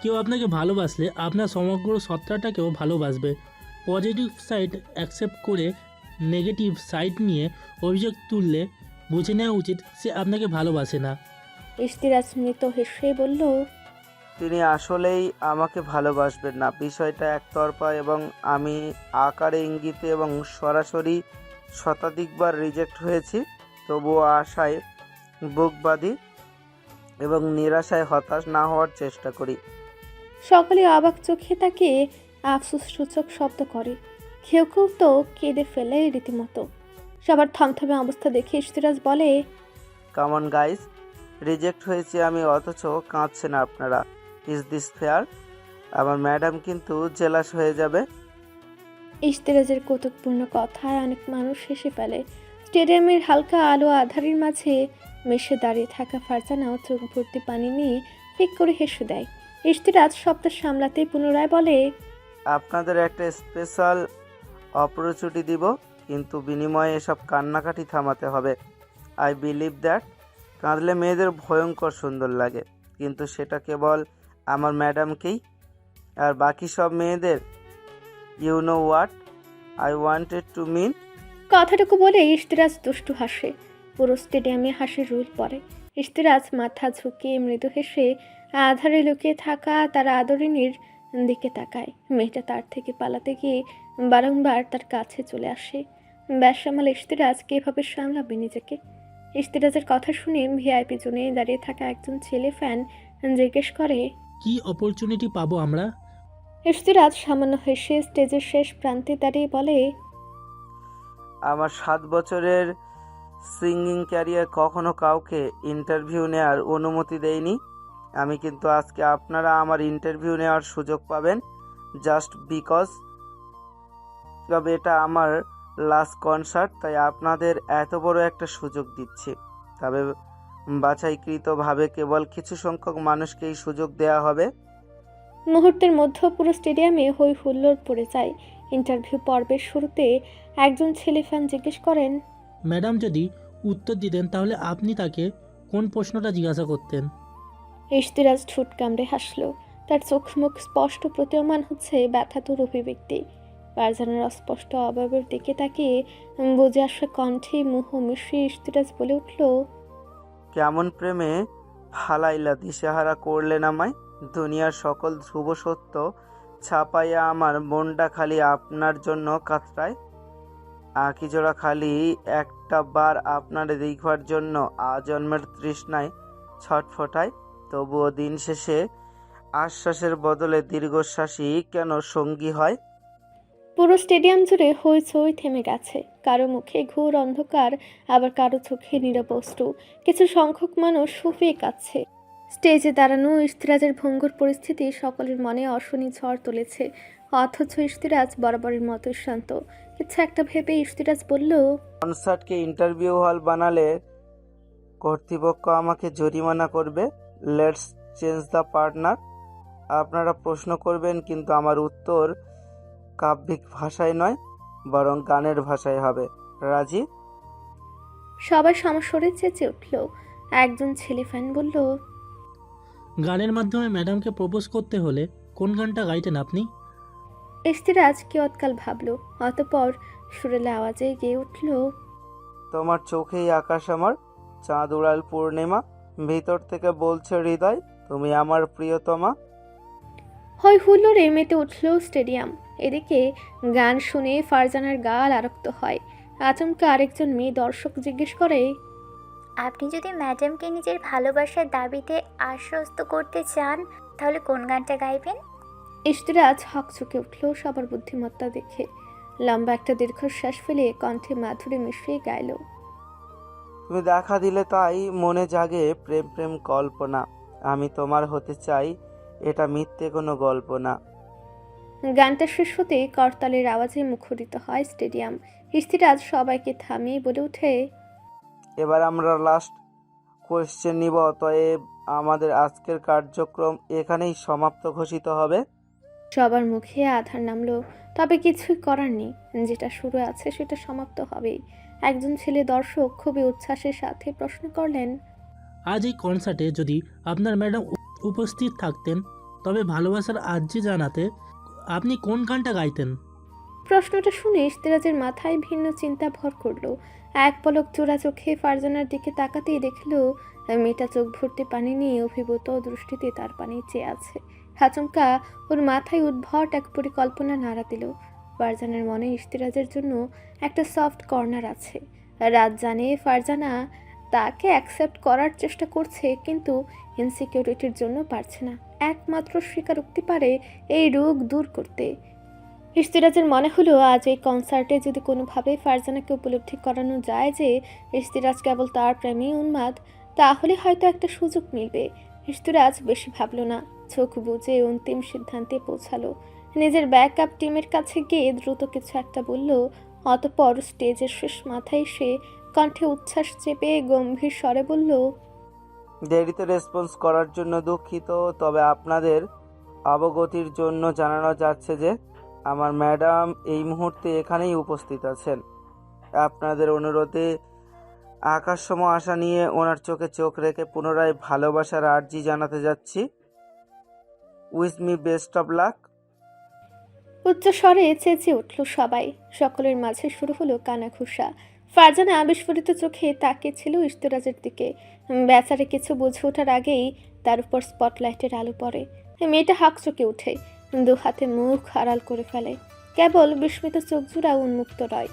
Speaker 11: কেউ আপনাকে ভালোবাসলে আপনার সমগ্র সত্তাটাকেও ভালোবাসবে। পজিটিভ সাইড অ্যাকসেপ্ট করে নেগেটিভ সাইড নিয়ে অভিযোগ তুললে বুঝে নেওয়া উচিত সে আপনাকে ভালোবাসে না।
Speaker 3: ইশতিরাজ মৃত হেসে বলল,
Speaker 5: তিনি আসলেই আমাকে ভালোবাসবেন না। বিষয়টা একতরফা এবং আমি আকারে, ইঙ্গিতে এবং সরাসরি শতাধিকবার রিজেক্ট হয়েছি, তবুও আশায় বুক বাঁধি। এবং নিরাশায় হতাশ না হওয়ার চেষ্টা করি।
Speaker 3: সকলে অবাক চোখে তাকে আফসোস সূচক শব্দ করে। কেউ কেউ তো কেঁদে ফেলে রীতিমতো। সবার থমথমে অবস্থা দেখে ইশতিয়াক বলে,
Speaker 5: কামন গাইস, রিজেক্ট হয়েছি আমি অথচ কাঁদছেন আপনারা। Is this fair? আমার ম্যাডাম কিন্তু জেলাস হয়ে যাবে।
Speaker 3: ইশতিয়াকের কৌতুকপূর্ণ কথায় অনেক মানুষ হেসে ফেলে। স্টেডিয়ামের হালকা আলো আধারের মাঝে মেশে দাঁড়িয়ে থাকা ফারজানাও চোখ ভর্তি পানি নিয়ে ফিক করে হেসে দেয়। ইশতিয়াক শব্দ সামলাতে পুনরায় বলে,
Speaker 5: আপনাদের একটা স্পেশাল অপরচুনিটি দিব, কিন্তু বিনিময়ে এসব কান্নাকাটি থামাতে হবে। আই বিলিভ দ্যাট কাঁদলে মেয়েদের ভয়ঙ্কর সুন্দর লাগে, কিন্তু সেটা কেবল আমার ম্যাডামকেই। আর বাকি সব মেয়েদের, you know what I wanted to mean.
Speaker 3: কথাটুকু বলে ইশতিয়াক দুষ্টু হাসে। পুরো স্টেডিয়ামে হাসির রোল পড়ে। ইশতিয়াক মাথা ঝুঁকিয়ে মৃদু হেসে আধারে লুকিয়ে থাকা তার আদরিনীর দিকে তাকায়। মেয়েটা তার থেকে পালাতে গিয়ে বারংবার তার কাছে চলে আসে। ব্যাসামাল ইশতিয়াক এভাবে সামলাবে নিজেকে। ইশতিয়াকের কথা শুনে ভিআইপি জোনে দাঁড়িয়ে থাকা একজন ছেলে ফ্যান জিজ্ঞেস করে,
Speaker 11: কি অপরচুনিটি পাবো আমরা?
Speaker 3: ইশতিয়াক সামান্য হেসে স্টেজের শেষ প্রান্তে দাঁড়িয়ে বলে,
Speaker 5: আমার 7 বছরের সিঙ্গিং ক্যারিয়ার কখনো কাউকে ইন্টারভিউ নেওয়ার অনুমতি দেয়নি। আমি কিন্তু আজকে আপনারা আমার ইন্টারভিউ নেওয়ার সুযোগ পাবেন, জাস্ট বিকজ তবে এটা আমার লাস্ট কনসার্ট, তাই আপনাদের এত বড় একটা সুযোগ দিচ্ছি। তবে বাছাইকৃতভাবে কেবল কিছু সংখ্যক মানুষকে এই সুযোগ দেওয়া হবে।
Speaker 3: মুহূর্তের মধ্যে পুরো স্টেডিয়ামে হই হুল্লোড় পড়ে যায়। ইন্টারভিউ পর্বের শুরুতে একজন ছেলে ফ্যান জিজ্ঞেস করেন,
Speaker 11: ম্যাডাম যদি উত্তর দিতেন তাহলে আপনি তাকে কোন প্রশ্নটা জিজ্ঞাসা করতেন?
Speaker 3: ইশতিয়াক ঠোঁট কামড়ে হাসলো। তার চোখ মুখ স্পষ্ট প্রতীয়মান হচ্ছে ব্যথাতুর অভিব্যক্তি। ফারজানার অস্পষ্ট অভাবের দিকে তাকিয়ে বুঝে আসা কণ্ঠে মুহ মিশিয়ে ইশতিয়াক বলে উঠল,
Speaker 5: কেমন প্রেমে ফালাইলা দিশেহারা করলেন আমায়। দুনিয়ার সকল ধ্রুব সত্য ছাপাইয়া আমার মনটা খালি আপনার জন্য কাতরায়। আঁকিজোড়া খালি একটা বার আপনার দেখবার জন্য আজন্মের তৃষ্ণায় ছটফটায়। তবুও দিন শেষে আশ্বাসের বদলে দীর্ঘশ্বাসই কেন সঙ্গী হয়।
Speaker 3: পুরো স্টেডিয়াম জুড়ে হইচই থেমে গেছে। কারো মুখে ঘোর অন্ধকার, আবার কারো চোখে নীরব অশ্রু। কিছু সংখ্যক মানুষ ফুঁপিয়ে কাঁদছে। স্টেজে দাঁড়ানো ইশতিয়াকের ভঙ্গুর পরিস্থিতি সকলের মনে অশনি ঝড় তুলেছে। অথচ ইশতিয়াক বরাবরের মতো শান্ত। কিছু একটা ভেবে ইশতিয়াক বলল,
Speaker 5: কনসার্টকে ইন্টারভিউ হল বানালে কর্তৃপক্ষ আমাকে জরিমানা করবে। Let's change the partner. আপনারা প্রশ্ন করবেন, কিন্তু আমার উত্তর কাব্যিক ভাষায় নয়, বরং গানের ভাষায় হবে। রাজি?
Speaker 3: সবাই সমস্বরে চেঁচে উঠল। একজন ছেলে ফ্যান বলল,
Speaker 11: গানের মাধ্যমে ম্যাডামকে প্রপোজ করতে হলে কোন গানটা গাইতেন আপনি?
Speaker 3: ইশতিয়াক কিয়ৎকাল ভাবল, অতঃপর সুরেলা আওয়াজে গেয়ে উঠল,
Speaker 5: তোমার চোখেই আকাশ আমার, চাঁদ উড়াল পূর্ণিমা, ভিতর থেকে বলছে হৃদয় তুমি আমার প্রিয়তমা।
Speaker 3: হই হুল্লোড়ে মেতে উঠল স্টেডিয়াম। এদিকে গান শুনে ফারজানার গাল আরক্ত হয়। আচমকা আরেকজন মেয়ে দর্শক জিজ্ঞেস করে,
Speaker 8: আপনি যদি ম্যাডামকে নিজের ভালোবাসার দাবিতে আশ্বস্ত করতে চান তাহলে কোন গানটা গাইবেন?
Speaker 3: ইশতিয়াক হকচকে উঠল সবার বুদ্ধিমত্তা দেখে। লম্বা একটা দীর্ঘশ্বাস ফেলে কণ্ঠে মাধুরী মিশিয়ে গাইল,
Speaker 5: তুমি দেখা দিলে তাই মনে জাগে প্রেম প্রেম কল্পনা, আমি তোমার হতে চাই, এটা মিথ্যে কোনো গল্প না।
Speaker 3: গানটা শেষ হতে করতালের আওয়াজে মুখরিত হয় স্টেডিয়াম। ইশতিয়াক সবাইকে থামিয়ে বলে ওঠে,
Speaker 5: এবার আমরা লাস্ট কোয়েশ্চেন নিব, অতএব আমাদের আজকের কার্যক্রম এখানেই সমাপ্ত ঘোষিত হবে।
Speaker 3: সবার মুখে আধার নামলো। তবে কিছুই করার নেই, যেটা শুরু আছে সেটা সমাপ্ত হবেই। একজন ছেলে দর্শক খুবই উচ্ছ্বাসের সাথে প্রশ্ন করলেন,
Speaker 11: আজ এই কনসার্টে যদি আপনার ম্যাডাম উপস্থিত থাকতেন তবে ভালোবাসার আর্জি জানাতে আপনি কোন গানটা গাইতেন?
Speaker 3: প্রশ্নটা শুনে ইশতিয়াকের মাথায় ভিন্ন চিন্তা ভর করলো। এক পলক চোরা চোখে ফারজানার দিকে তাকাতেই দেখলো মেয়েটা চোখ ভর্তি পানি নিয়ে অভিভূত দৃষ্টিতে তার পানি চেয়ে আছে। আচমকা ওর মাথায় উদ্ভট এক পরিকল্পনা নাড়া দিল। ফারজানার মনে ইশতিয়াকের জন্য একটা সফট কর্নার আছে। রাত জানে ফারজানা তাকে অ্যাকসেপ্ট করার চেষ্টা করছে, কিন্তু ইনসিকিউরিটির জন্য পারছে না। একমাত্র স্বীকারোক্তি পারে এই রোগ দূর করতে। ইশতিরাজের মনে হলো আজ এই কনসার্টে যদি কোনোভাবে ফারজানাকে উপলব্ধি করানো যায় যে ইশতিরাজ কেবল তার প্রেমেই উন্মাদ, তাহলে হয়তো একটা সুযোগ মিলবে। ইশতিরাজ বেশি ভাবল না, চোখ বুজে অন্তিম সিদ্ধান্তে পৌঁছালো। নিজের ব্যাকআপ টিমের কাছে গিয়ে দ্রুত কিছু একটা বলল। অতঃপর স্টেজের শেষ মাথায় সে কণ্ঠে উচ্ছ্বাস চেপে গম্ভীর স্বরে বলল,
Speaker 5: দেরিতে রেসপন্স করার জন্য দুঃখিত, তবে আপনাদের অবগতির জন্য জানানো যাচ্ছে যে আমার ম্যাডাম এই মুহূর্তে এখানেই উপস্থিত আছেন। আপনাদের অনুরোধে আকাশসম আশা নিয়ে ওনার চোখে চোখ রেখে পুনরায় ভালোবাসার আর্জি জানাতে যাচ্ছি। Wish me best of luck.
Speaker 3: উচ্চ স্বরে চেঁচিয়ে উঠল সবাই। সকলের মাঝে শুরু হলো কানাঘুষা। ফারজানা বিস্ফোরিত চোখে তাকিয়ে ছিল ইশতিরাজের দিকে। বেচারে কিছু বুঝে ওঠার আগেই তার উপর স্পটলাইটের আলো পড়ে। মেয়েটা হাঁকচকে উঠে, দু হাতে মুখ আড়াল করে ফেলে। কেবল বিস্মিত চোখ জোড়া উন্মুক্ত রয়।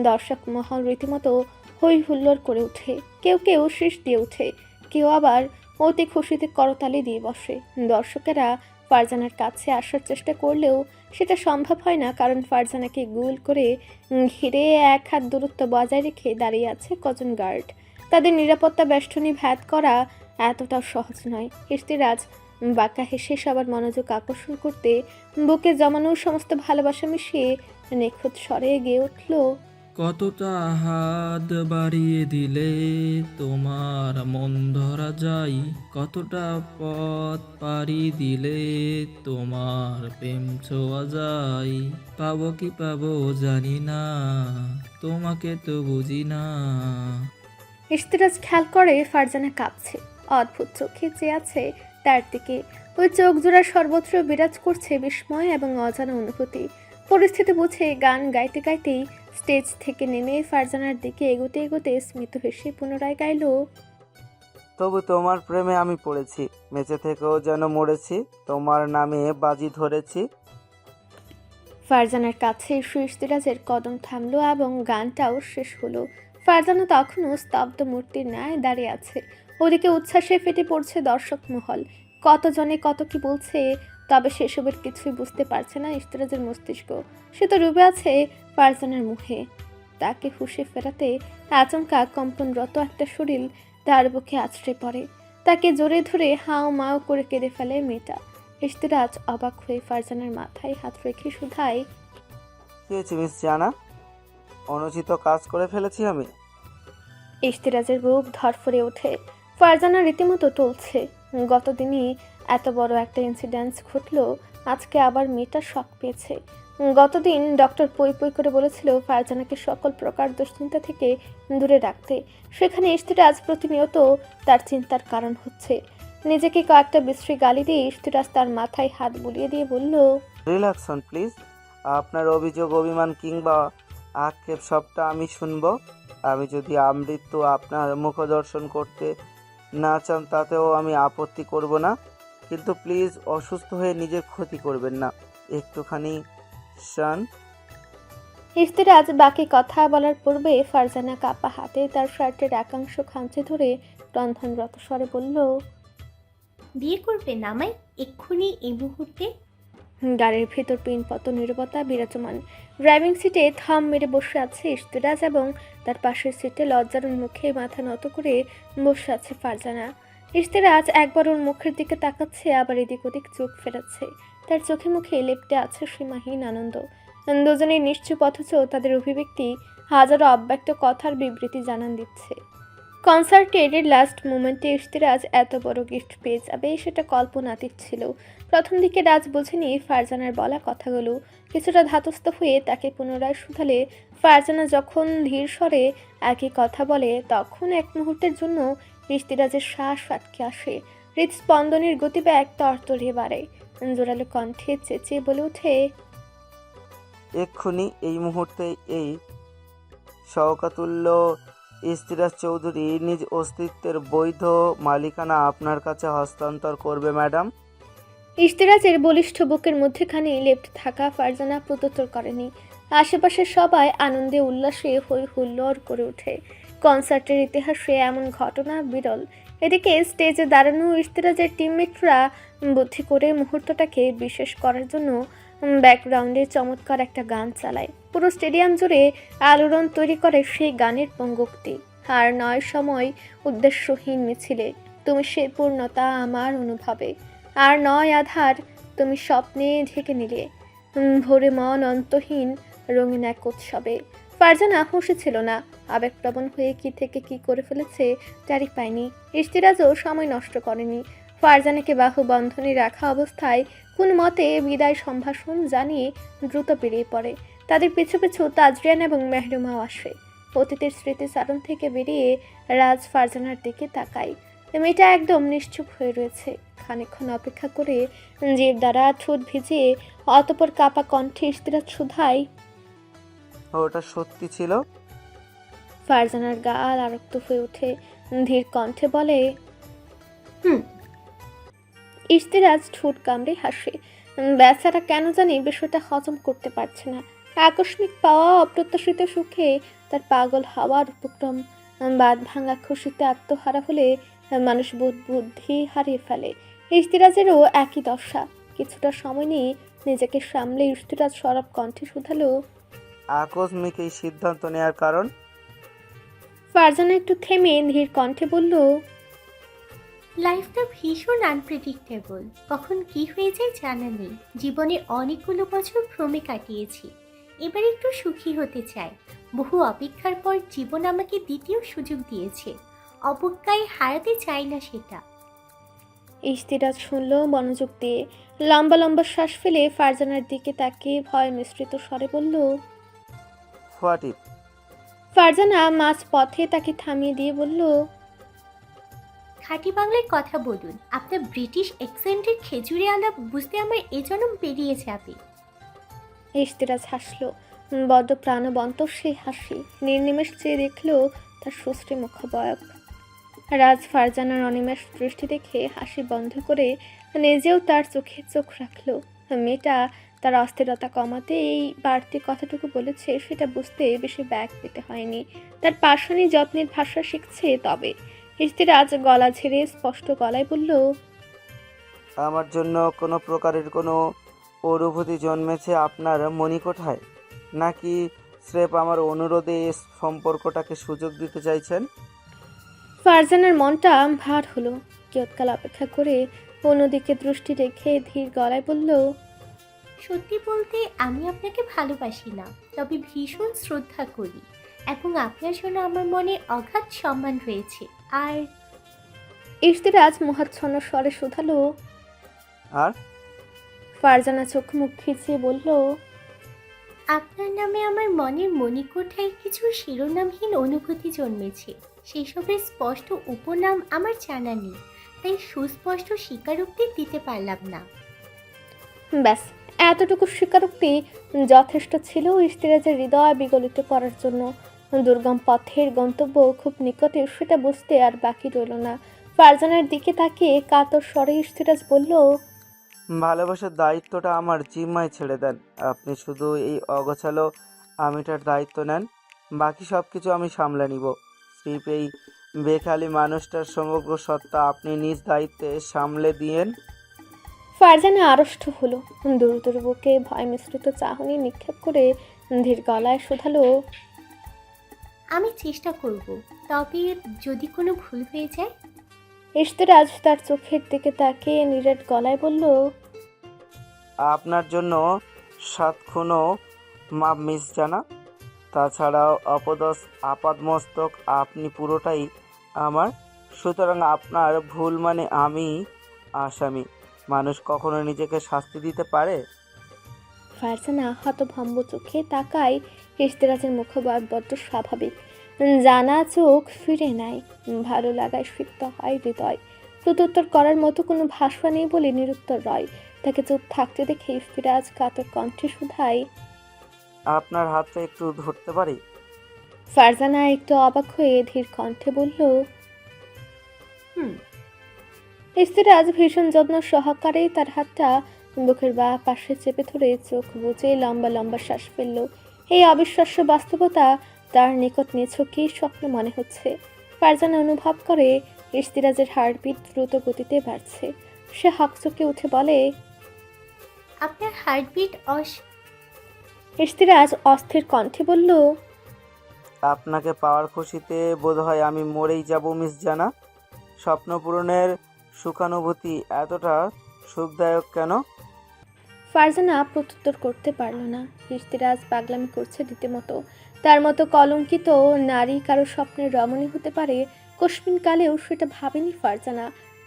Speaker 3: দর্শক মহল রীতিমতো হই হুল্লোড় করে ওঠে। কেউ কেউ শীষ দিয়ে ওঠে, কেউ আবার অতি খুশিতে করতালি দিয়ে বসে। দর্শকেরা ফারজানার কাছে আসার চেষ্টা করলেও সেটা সম্ভব হয় না, কারণ ফারজানাকে গোল করে ঘিরে এক হাত দূরত্ব বজায় রেখে দাঁড়িয়ে আছে কজন গার্ড। তাদের নিরাপত্তা বেষ্টনী ভেদ করা এতটাও সহজ নয়। ইশতিরাজ বাঁকা হেসে সবার মনোযোগ আকর্ষণ করতে বুকে জমানো সমস্ত ভালোবাসা মিশিয়ে নিখুঁত স্বরে গেয়ে উঠল,
Speaker 12: কতটা হাত বাড়িয়ে দিলে তোমার মন ধরা যায়, কতটা পথ পাড়ি দিলে তোমার প্রেম ছোঁয়া যায়, পাবো কি পাবো জানি না, তোমাকে তো বুঝি না।
Speaker 3: ইশতিরাজ খেয়াল করে ফারজানা কাঁপছে, অদ্ভুত চোখে চেয়ে আছে তার দিকে। ওই চোখ জোড়া সর্বত্র বিরাজ করছে বিস্ময় এবং অজানা অনুভূতি। পরিস্থিতি বুঝে গান গাইতে গাইতেই স্টেজ থেকে নেমে ফারজানার দিকে এগোতে এগোতে স্মিত হেসে পুনরায় গাইল,
Speaker 5: তবু তোমার প্রেমে আমি পড়েছি, বেঁচে থেকেও যেন মরেছি, তোমার নামে বাজি ধরেছি।
Speaker 3: ফারজানার কাছে এসে ইশতিরাজের কদম থামলো এবং গানটাও শেষ হলো। ফারজানা তখনও স্তব্ধ মূর্তির ন্যায় দাঁড়িয়ে আছে। ওদিকে উচ্ছ্বাসে ফেটে পড়ছে দর্শক মহল। কতজনে কত কি বলছে, তবে সেসবের কিছুই বুঝতে পারছে না ইশতিরাজের মস্তিষ্ক। সে তো ডুবে আছে ফারজানার মুখে। তাকে হুঁশে ফেরাতে আচমকা কম্পনরত একটা শরীর তার বুকে আছড়ে পড়ে। তাকে জোরে ধরে হাও মাও করে কেঁদে ফেলে মেয়েটা। ইশতিরাজ অবাক হয়ে ফারজানার মাথায় হাত রেখে শুধায়,
Speaker 5: কি হয়েছে মিস জানা? অনুচিত কাজ করে ফেলেছি আমি?
Speaker 3: ইশতিরাজের বুক ধরফরে ওঠে। ফারজানা রীতিমতো টলছে। গতদিনই এত বড় একটা ইনসিডেন্স ঘটলো, আজকে আবার মেয়েটা শক পেয়েছে। গতদিন ডক্টর পই পই করে বলেছিল ফারজানাকে সকল প্রকার দুশ্চিন্তা থেকে দূরে রাখতে। সেখানে ইশতিরাজ প্রতিনিয়ত তার চিন্তার কারণ হচ্ছে। নিজেকে কয়েকটা বিশ্রী গালি দিয়ে ইশতিরাজ তার মাথায় হাত বুলিয়ে দিয়ে বলল,
Speaker 5: রিল্যাক্স হন প্লিজ। আপনার অভিযোগ, অভিমান কিংবা আক্ষেপ সবটা আমি শুনবো। আমি যদি আমৃত্যু আপনার মুখদর্শন করতে না চান তাতেও আমি আপত্তি করব না, কিন্তু প্লিজ অসুস্থ হয়ে নিজের ক্ষতি করবেন না। একটুখানি শান।
Speaker 3: ইশতিরাজ বাকি কথা বলার পূর্বে ফারজানা কাপা হাতে তার শার্টের একাংশ খামচে ধরে রন্ধনরত স্বরে বলল,
Speaker 10: বিয়ে করবে নামাই এক্ষুনি এই মুহূর্তে?
Speaker 3: গাড়ির ভেতর পিনপত নীরবতা বিরাজমান। ড্রাইভিং সিটে থাম মেরে বসে আছে ইশতিরাজ এবং তার পাশের সিটে লজ্জার মুখে মাথা নত করে বসে আছে ফারজানা। ইশতিরাজ একবার ওর মুখের দিকে তাকাচ্ছে, আবার এদিক ওদিক চোখ ফেরাচ্ছে। তার চোখে মুখে লেপ্টে আছে সীমাহীন আনন্দ। দুজনেই নিশ্চুপ, অথচ তাদের অভিব্যক্তি হাজারো অব্যক্ত কথার বিবৃতি জানান দিচ্ছে। কনসার্টের লাস্ট মোমেন্টে ইশতিরাজ এত বড় গিফট পেয়ে যাবে সেটা কল্পনাতীত ছিল। প্রথম দিকে রাজ বোঝেনি ফারজানার বলা কথাগুলো। কিছুটা ধাতস্থ হয়ে তাকে পুনরায় শুধালে ফারজানা যখন ধীর স্বরে একই কথা বলে, তখন এক মুহূর্তের জন্য ইশতিরাজের শ্বাস আটকে আসে। হৃদস্পন্দনের গতিবেগ তরতরিয়ে বাড়ে। জোরালো কণ্ঠে চেঁচিয়ে বলে ওঠে,
Speaker 5: এক্ষুনি এই মুহূর্তে এই শওকাতুল্য ইশতিরাজ চৌধুরী নিজ অস্তিত্বের বৈধ মালিকানা আপনার কাছে হস্তান্তর করবে ম্যাডাম।
Speaker 3: ইশতিরাজের বলিষ্ঠ বুকের মধ্যেখানে লেপ্ট থাকা ফারজানা প্রত্যুত্তর করেনি। আশেপাশের সবাই আনন্দে উল্লাসে হই হুল্লোড় করে ওঠে। কনসার্টের ইতিহাসে এমন ঘটনা বিরল। এদিকে স্টেজে দাঁড়ানো ইশতেরাজের টিমমেটরা বুদ্ধি করে মুহূর্তটাকে বিশেষ করার জন্য ব্যাকগ্রাউন্ডে চমৎকার একটা গান চালায়। পুরো স্টেডিয়াম জুড়ে আলোড়ন তৈরি করে সেই গানের পঙ্গক্তি। আর নয় সময় উদ্দেশ্যহীন মিছিলে, তুমি সে পূর্ণতা আমার অনুভবে। আর নয় আধার, তুমি স্বপ্নে ঢেকে নিলে ভোরে মন অন্তহীন রঙিন এক উৎসবে। ফারজানা হুঁশে ছিল না, আবেগপ্রবণ হয়ে কি থেকে কি করে ফেলেছে টেরি পায়নি। ইশতেরাজও সময় নষ্ট করেনি। ফারজানাকে বাহু বন্ধনে রাখা অবস্থায় কোন মতে বিদায় সম্ভাষণ জানিয়ে দ্রুত বেরিয়ে পড়ে। তাদের পিছু পিছু তাজরিয়ান এবং মেহরুমাও আসে। অতীতের স্মৃতিচারণ থেকে বেরিয়ে রাজ ফারজানার দিকে তাকায়। মেয়েটা একদম নিশ্চুপ হয়ে রয়েছে। খানিকক্ষণ অপেক্ষা করে জিভ দ্বারা ঠোঁট ভিজিয়ে অতপর কাপা কণ্ঠে ইশতেরাজ শুধায়,
Speaker 5: ওটা সত্যি ছিল?
Speaker 3: ফারজানার গাল আরক্ত হয়ে ওঠে। ধীর কণ্ঠে বলে,
Speaker 10: হুম।
Speaker 3: ইশতেরাজ ঠোঁট কামড়ে হাসে। বেচারা কেন জানি বিষয়টা হজম করতে পারছে না। আকস্মিক পাওয়া অপ্রত্যাশিত সুখে তার পাগল হওয়ার উপক্রম। বাদ ভাঙা খুশিতে আত্মহারা হলে মানুষ বোধ বুদ্ধি হারিয়ে ফেলে। ইশতেরাজেরও একই দশা। কিছুটা সময় নিয়ে নিজেকে সামলে ইশতেরাজ সরব কণ্ঠে শুধালো,
Speaker 5: আকস্মিক এই সিদ্ধান্ত নেওয়ার কারণ?
Speaker 3: ফারজানা একটু থেমে ধীর কণ্ঠে বলল,
Speaker 10: লাইফটা ভীষণ আনপ্রেডিক্টেবল, কখন কি হয়ে যায় জানা নেই। জীবনে অনেকগুলো বছর ভ্রমে কাটিয়েছি, এবার একটু সুখী হতে চাই। বহু অপেক্ষার পর জীবন আমাকে দ্বিতীয় সুযোগ দিয়েছে, অবজ্ঞায় হারাতে চাই না সেটা।
Speaker 3: ইশতেরাজ শুনল মনোযোগ দিয়ে। লম্বা লম্বা শ্বাস ফেলে ফারজানার দিকে তাকিয়ে ভয় মিশ্রিত স্বরে বলল,
Speaker 5: হোয়াট ইট?
Speaker 3: ফারজানা মাঝ পথে তাকে থামিয়ে দিয়ে বলল,
Speaker 10: খাঁটি বাংলায় কথা বলুন, আপনার ব্রিটিশ অ্যাকসেন্টের খেজুরি আলাপ বুঝতে আমার এ জনম পেরিয়ে যাবে।
Speaker 3: ইশতেরাজ হাসল, বড্ড প্রাণবন্ত সেই হাসি। নির্নিমেষ চেয়ে দেখল তার সুশ্রী মুখাবয়ব। রাজ ফারজানার অনিমেষ দৃষ্টি দেখে হাসি বন্ধ করে নিজেও তার চোখে চোখ রাখল। মেয়েটা তার অস্থিরতা কমাতে এই বাড়তি কথাটুকু বলেছে সেটা বুঝতে বেশি ব্যাগ পেতে হয়নি। তার পাষাণী যত্নের ভাষা শিখছে তবে। ইশতেরাজ গলা ঝেড়ে স্পষ্ট গলায় বলল,
Speaker 5: আমার জন্য কোনো প্রকারের কোনো অনুভূতি জন্মেছে আপনার মণিকোঠায়, নাকি স্রেফ আমার অনুরোধে এই সম্পর্কটাকে সুযোগ দিতে চাইছেন?
Speaker 3: ফারজানার মনটা ভার হলো। কিয়ৎকাল অপেক্ষা করে অন্যদিকে দৃষ্টি রেখে ধীর গলায় বলল,
Speaker 10: সত্যি বলতে আমি আপনাকে ভালোবাসি না, তবে ভীষণ শ্রদ্ধা করি এবং আপনার জন্য আমার মনে অগাধ সম্মান রয়েছে। আর
Speaker 3: ইশতেরাজ মোহাচ্ছন্ন স্বরে শুধালো,
Speaker 5: আর?
Speaker 3: ফারজানা চোখ মুখ খিচিয়ে বলল,
Speaker 10: আপনার নামে আমার মনের মণিকোঠায় কিছু শিরোনামহীন অনুভূতি জন্মেছে। সেসবের স্পষ্ট উপনাম আমার জানা নেই, তাই সুস্পষ্ট স্বীকারোক্তি দিতে পারলাম না।
Speaker 3: ব্যাস এতটুকু স্বীকারোক্তি যথেষ্ট ছিল ইশতেরাজের হৃদয় বিগলিত করার জন্য। দুর্গম পথের গন্তব্য খুব নিকটে সেটা বুঝতে আর বাকি রইল না। ফারজানার দিকে তাকিয়ে কাতর স্বরে ইশতেরাজ বলল,
Speaker 5: ভালোবাসার দায়িত্বটা আমার জিম্মায় ছেড়ে দেন। আপনি শুধু এই অগোছালো আমিটার দায়িত্ব নেন, বাকি সব কিছু আমি সামলে নিব। স্ত্রীপ এই বেখালি মানুষটার সমগ্র সত্তা আপনি নিজ দায়িত্বে সামলে দিয়েন।
Speaker 3: ফারজানা আড়ষ্ট হলো। দূর দূর বুকে ভয় মিশ্রিত চাহনি নিক্ষেপ করে ধীর গলায় শুধালো,
Speaker 10: আমি চেষ্টা করব, তবে যদি কোনো ভুল হয়ে যায়।
Speaker 3: ইশতেরাজ তার চোখের দিকে তাকিয়ে নিরেট গলায় বলল,
Speaker 5: আপনার জন্য 7 খুনও মাপ মিস জানা। তাছাড়াও আপাদমস্তক আপনি পুরোটাই আমার। সুতরাং আপনার ভুল মানে আমি আসামি। মানুষ কখনো নিজেকে শাস্তি দিতে পারে?
Speaker 3: ফারজানা হতভম্ব চোখে তাকায়। ইশতেরাজের মুখভাব বড্ড স্বাভাবিক। জানা চোখ ফিরে নেয়। ভালো লাগায় সিক্ত হয় হৃদয়। প্রত্যুত্তর করার মতো কোনো ভাষা নেই বলে নিরুত্তর রয়। তাকে চুপ থাকতে দেখে ইশতেরাজ কাতর কণ্ঠে শুধায়,
Speaker 5: আপনার হাতটা একটু ধরতে পারি?
Speaker 3: ফারজানা একটু অবাক হয়ে ধীর কণ্ঠে বলল,
Speaker 10: হুম।
Speaker 3: ইশতেরাজ ভীষণ যত্ন সহকারে তার হাতটা বুকের বাঁ পাশে চেপে ধরে চোখ বুজে লম্বা লম্বা শ্বাস ফেলল। এই অবিশ্বাস্য বাস্তবতা তার নিকট নিছকই স্বপ্ন মনে হচ্ছে। ফারজানা অনুভব করে ইশতিরাজের হার্টবিট দ্রুত গতিতে বাড়ছে। সে হকচকে উঠে বলে,
Speaker 10: আপনার হার্টবিট
Speaker 3: ইশতিরাজ অস্থির কণ্ঠে বলল,
Speaker 5: আপনাকে পাওয়ার খুশিতে বোধহয় আমি মরেই যাব মিস জানা। স্বপ্ন পূরণের সুখানুভূতি এতটা সুখদায়ক কেন?
Speaker 3: ফারজানা প্রত্যুত্তর করতে পারল না। ইশতিরাজ পাগলামি করছে রীতিমতো। তার মতো কলঙ্কিত নারী কারো স্বপ্নের রমণী হতে পারে, কস্মিন কালেও সেটা ভাবেনি ফারজানা।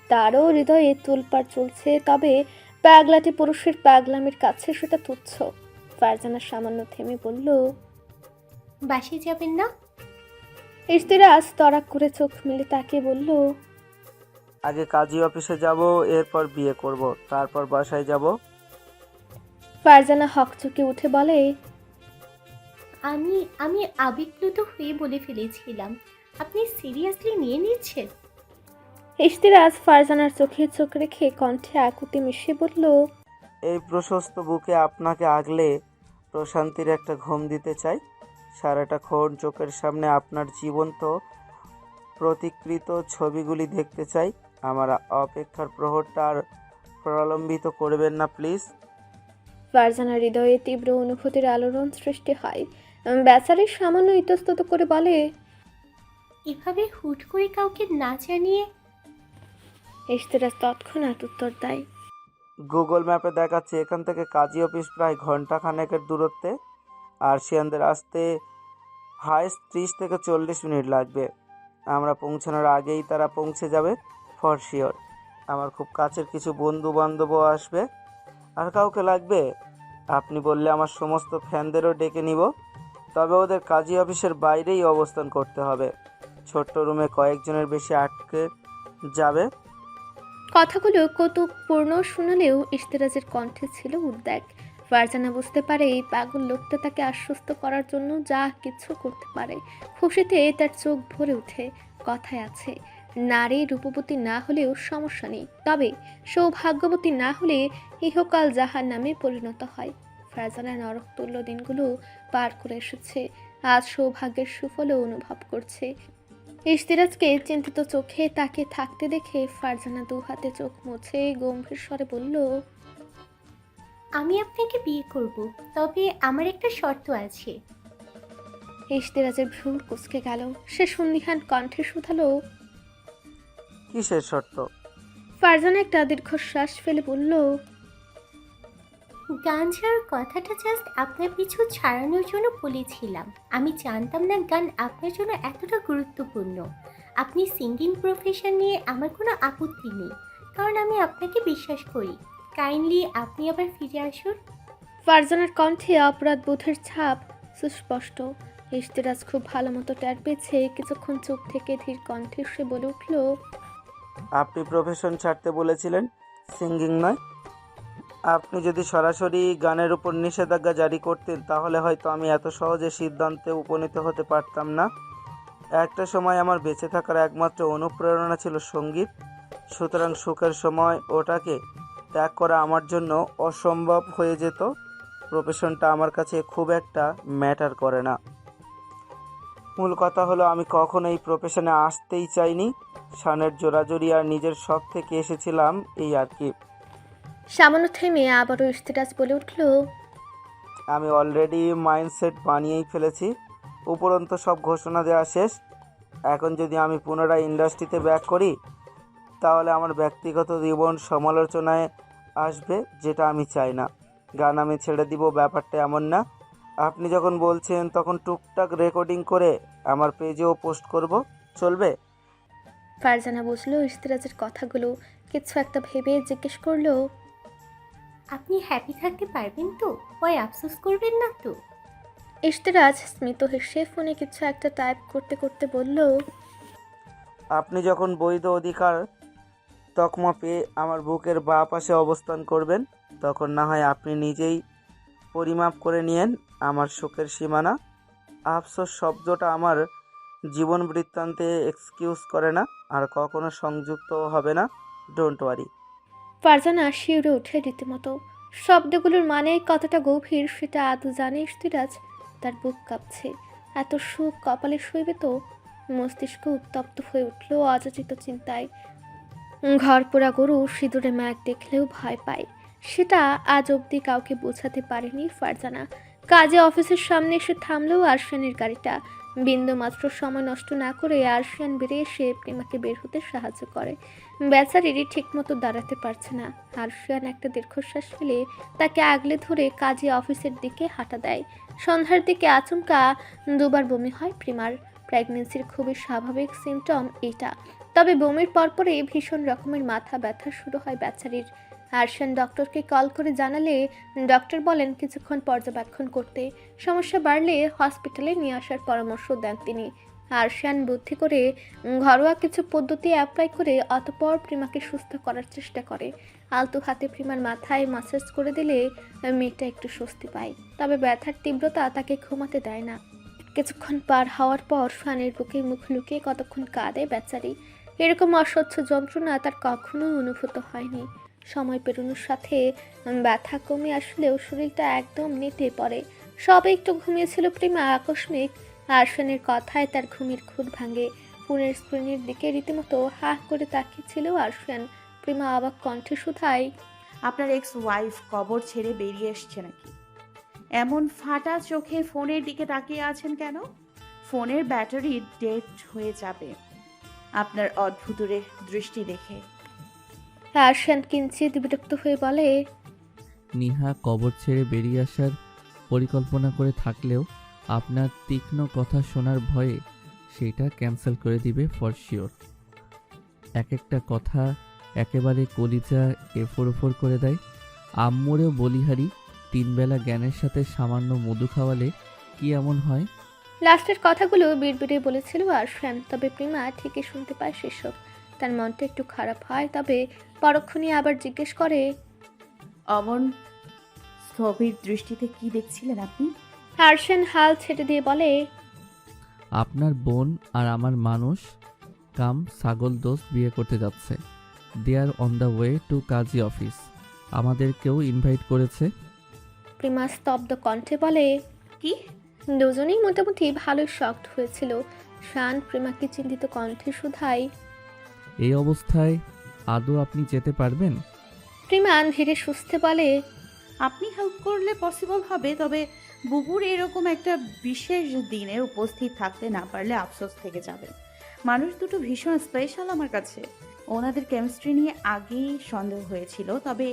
Speaker 3: তারও হৃদয়ে তোলপাড় চলছে, তবে পাগলাটে পুরুষের পাগলামির কাছে সেটা তুচ্ছ। ফারজানা সামান্য থেমে বলল,
Speaker 10: বাসে যাবেন না?
Speaker 3: ইশতিরাজ তড়াক করে চোখ মেলে তাকিয়ে বলল,
Speaker 5: আগে কাজী অফিসে যাব, এরপর বিয়ে করব, তারপর বাসায় যাব।
Speaker 3: ফারজানা হকচকে উঠে বলে,
Speaker 10: আমি আমি আবেগপ্লুত হয়ে বলে ফেলেছিলাম। আপনি সিরিয়াসলি নিয়ে নিচ্ছেন?
Speaker 3: ইশতিরাজ ফারজানার চোখে চোখ রেখে কণ্ঠে আকুতি মিশিয়ে বলল,
Speaker 5: এই প্রশস্ত বুকে আপনাকে আগলে প্রশান্তির একটা ঘুম দিতে চাই। সারাটাক্ষণ চোখের সামনে আপনার জীবন্ত প্রতিকৃত ছবিগুলি দেখতে চাই। আমার অপেক্ষার প্রহরটা আর প্রলম্বিত করবেন না প্লিজ।
Speaker 3: ফারজানার হৃদয়ে তীব্র অনুভূতির আলোড়ন সৃষ্টি হয়। বেচারি সামান্য ইতস্তত করে বলে,
Speaker 10: এভাবে হুট করে কাউকে না জানিয়ে?
Speaker 3: ইশতিরাজ তৎক্ষণাৎ উত্তর দেয়,
Speaker 5: গুগল ম্যাপে দেখাচ্ছে এখান থেকে কাজী অফিস প্রায় ঘন্টা খানেকের দূরত্বে, আর সিয়ানদের আসতে হাইস্ট 30 থেকে 40 মিনিট লাগবে। আমরা পৌঁছানোর আগেই তারা পৌঁছে যাবে ফর শিওর। আমার খুব কাছের কিছু বন্ধু বান্ধবও আসবে। আর কাউকে লাগবে? আপনি বললে আমার সমস্ত ফ্যানদেরও ডেকে নিব, তবে ওদের কাজী অফিসের বাইরেই অবস্থান করতে হবে। ছোট্ট রুমে কয়েকজনের বেশি আটকে যাবে।
Speaker 3: কথাগুলো কৌতুকপূর্ণ শোনালেও ইশতিরাজের কণ্ঠে ছিল উদ্বেগ। ফারজানা বুঝতে পারে এই পাগল লোকটা তাকে আশ্বস্ত করার জন্য যা কিছু করতে পারে। খুশিতে তার চোখ ভরে ওঠে। কথায় আছে, নারী রূপবতী না হলেও সমস্যা নেই, তবে সৌভাগ্যবতী না হলে ইহকাল জাহার নামে পরিণত হয়। ফারজানা নরকতুল্য দিনগুলো পার করে এসেছে, আজ সৌভাগ্যের সুফলও অনুভব করছে। ইশতিরাজকে চিন্তিত চোখে তাকে থাকতে দেখে ফারজানা দু হাতে চোখ মুছে গম্ভীর স্বরে বলল,
Speaker 10: আমি আপনাকে বিয়ে করব, তবে আমার একটা শর্ত আছে।
Speaker 3: ইশতিরাজের ভ্রু কুঁচকে গেল। সে সন্দিহান কণ্ঠে শুধালো,
Speaker 5: কিসের শর্ত?
Speaker 3: ফারজানা একটা দীর্ঘশ্বাস ফেলে বলল,
Speaker 10: গান ছাড়ার কথাটা জাস্ট আপনার পিছু ছাড়ানোর জন্য বলেছিলাম। আমি জানতাম না গান আপনার জন্য এতটা গুরুত্বপূর্ণ। আপনি সিঙ্গিং প্রফেশন নিয়ে আমার কোনো আপত্তি নেই, কারণ আমি আপনাকে বিশ্বাস করি। কাইন্ডলি আপনি আবার ফিরে আসুন।
Speaker 3: ফারজানার কণ্ঠে অপরাধ বোধের ছাপ সুস্পষ্ট। ইশতিরাজ খুব ভালো মতো টের পেয়েছে। কিছুক্ষণ চুপ থেকে ধীর কণ্ঠে সে বলে উঠল,
Speaker 5: আপনি প্রফেশন ছাড়তে বলেছিলেন, সিঙ্গিং নয়। আপনি যদি সরাসরি গানের উপর নিষেধাজ্ঞা জারি করতেন তাহলে হয়তো আমি এত সহজে সিদ্ধান্তে উপনীত হতে পারতাম না। একটা সময় আমার বেঁচে থাকার একমাত্র অনুপ্রেরণা ছিল সঙ্গীত, সুতরাং সুখের সময় ওটাকে ত্যাগ করা আমার জন্য অসম্ভব হয়ে যেত। প্রফেশনটা আমার কাছে খুব একটা ম্যাটার করে না। মূল কথা হলো আমি কখনো এই প্রফেশনে আসতেই চাইনি। শানের জোরাজুরি আর নিজের শখ থেকে এসেছিলাম, এই আর কি।
Speaker 3: সামান্য থেমে আবারও ইশতিরাজ বলে উঠল,
Speaker 5: আমি অলরেডি মাইন্ডসেট বানিয়েই ফেলেছি। উপরন্ত সব ঘোষণা দেওয়া শেষ। এখন যদি আমি পুনরায় ইন্ডাস্ট্রিতে ব্যাক করি তাহলে আমার ব্যক্তিগত জীবন সমালোচনায় আসবে, যেটা আমি চাই না। গান আমি ছেড়ে দিব ব্যাপারটা এমন না। আপনি যখন বলছেন তখন টুকটাক রেকর্ডিং করে আমার পেজেও পোস্ট করব, চলবে?
Speaker 3: ফারজানা বুঝলো ইশতিরাজের কথাগুলো। কিছু একটা ভেবে জিজ্ঞেস করলো,
Speaker 10: আপনি হ্যাপি থাকতে পারবেন তো? ভয় আফসোস করবেন না তো?
Speaker 3: ইশতিরাজ স্মিত হেসে ফোনে কিছু একটা টাইপ করতে করতে বলল,
Speaker 5: আপনি যখন বৈধ অধিকার তকমা পেয়ে আমার বুকের বাঁ পাশে অবস্থান করবেন তখন না হয় আপনি নিজেই পরিমাপ করে নিয়েন আমার সুখের সীমানা। আফসোস শব্দটা আমার জীবন বৃত্তান্তে এক্সকিউজ করে না, আর কখনো সংযুক্ত হবে না। Don't worry.
Speaker 3: ফারজানা শিউরে ওঠে রীতিমতো। শব্দগুলোর মানে কতটা গভীর সেটা আদৌ জানে ইশতিরাজ। তার বুক কাঁপছে। এত সুখ কপালে শুইবে তো। মস্তিষ্ক উত্তপ্ত হয়ে উঠল অযাচিত চিন্তায়। ঘর পোড়া গরু সিঁদুরে ম্যাগ দেখলেও ভয় পায়, সেটা আজ অবধি কাউকে বোঝাতে পারেনি ফারজানা। কাজে অফিসের সামনে এসে থামলো আরশিয়ানের গাড়িটা। বিন্দু মাত্র সময় নষ্ট না করে আরশিয়ান বেরিয়ে এসে প্রেমাকে বের হতে সাহায্য করে। বেচারিরই ঠিকমতো দাঁড়াতে পারছে না। আরশিয়ান একটা দীর্ঘশ্বাস ফেলে তাকে আগলে ধরে কাজে অফিসের দিকে হাঁটা দেয়। সন্ধ্যার দিকে আচমকা দুবার বমি হয় প্রিমার। প্রেগনেন্সির খুবই স্বাভাবিক সিমটম এটা। তবে বমির পরপরই ভীষণ রকমের মাথা ব্যথা শুরু হয় বেচারির। আরশিয়ান ডক্টরকে কল করে জানালে ডক্টর বলেন কিছুক্ষণ পর্যবেক্ষণ করতে, সমস্যা বাড়লে হসপিটালে নিয়ে আসার পরামর্শ দেন তিনি। আরশিয়ান বুদ্ধি করে ঘরোয়া কিছু পদ্ধতি অ্যাপ্লাই করে অতঃপর প্রিমাকে সুস্থ করার চেষ্টা করে। আলতু হাতে প্রিমার মাথায় মাসাজ করে দিলে মেয়েটা একটু স্বস্তি পায়, তবে ব্যথার তীব্রতা তাকে ঘুমাতে দেয় না। কিছুক্ষণ পার হওয়ার পর ফ্যানের বুকে মুখ লুকিয়ে কতক্ষণ কাঁদে বেচারি। এরকম অসহ্য যন্ত্রণা তার কখনোই অনুভূত হয়নি। সময় পেরোনোর সাথে ব্যথা কমে আসলেও শরীরটা একদম নেটে পড়ে। সবে একটু ঘুমিয়েছিল প্রিমা, আকস্মিক আরশানের কথায় তার ঘুমের খুঁত ভাঙে। ফোনের স্ক্রিনের দিকে রীতিমতো হাঁ করে তাকিয়েছিল আরশান। প্রিমা অবাক কণ্ঠে শুধায়,
Speaker 2: আপনার এক্স ওয়াইফ কবর ছেড়ে বেরিয়ে এসছে নাকি? এমন ফাটা চোখে ফোনের দিকে তাকিয়ে আছেন কেন? ফোনের ব্যাটারি ডেড হয়ে যাবে আপনার অদ্ভুত দৃষ্টি দেখে।
Speaker 3: আরশান কিঞ্চিত বিরক্ত হয়ে বলে,
Speaker 4: নিহা কবর ছেড়ে বেরিয়ে আসার পরিকল্পনা করে থাকলেও আপনার তীক্ষ্ণ কথা শোনার ভয়ে সেটা ক্যান্সেল করে দিবে ফর শিওর। এক একটা কথা একেবারে কলিজা এফোর ওফোর করে দেয়। আম্মুরেও বলিহারি 3 বেলা জ্ঞানের সাথে সামান্য মধু খাওয়ালে কি এমন হয়?
Speaker 3: লাস্টের কথাগুলো বিড়বিড়ে বলেছিল আরশান, তবে প্রিমা ঠিকই শুনতে পায় সেসব। তার মনটা একটু খারাপ হয়, তবে পরক্ষণে আবার জিজ্ঞেস করে,
Speaker 2: অমন স্থবির দৃষ্টিতে কি দেখছিলেন আপনি?
Speaker 3: আরশান হাল ছেড়ে দিয়ে বলে,
Speaker 4: আপনার বোন আর আমার মানুষ কাম ছাগল দোস্ত বিয়ে করতে যাচ্ছে। They are on the way to kazi office. আমাদেরকেও ইনভাইট করেছে।
Speaker 3: প্রিমা স্তব্ধ কণ্ঠে বলে,
Speaker 2: কি?
Speaker 3: দুজনেই মোটামুটি ভালোই শকড হয়েছিল। শান প্রিমাকে চিন্তিত কণ্ঠে শুধায়,
Speaker 4: এই অবস্থায় আদৌ আপনি যেতে পারবেন?
Speaker 3: প্রিমা ধীরে সুস্থে বলে,
Speaker 2: আপনি হেল্প করলে পসিবল হবে, তবে বুবুর এরকম একটা বিশেষ দিনে উপস্থিত থাকতে না পারলে আফসোস থেকে যাবে। মানুষ দুটো ভীষণ স্পেশাল আমার কাছে। ওনাদের কেমিস্ট্রি নিয়ে আগেই সন্দেহ হয়েছিল, তবে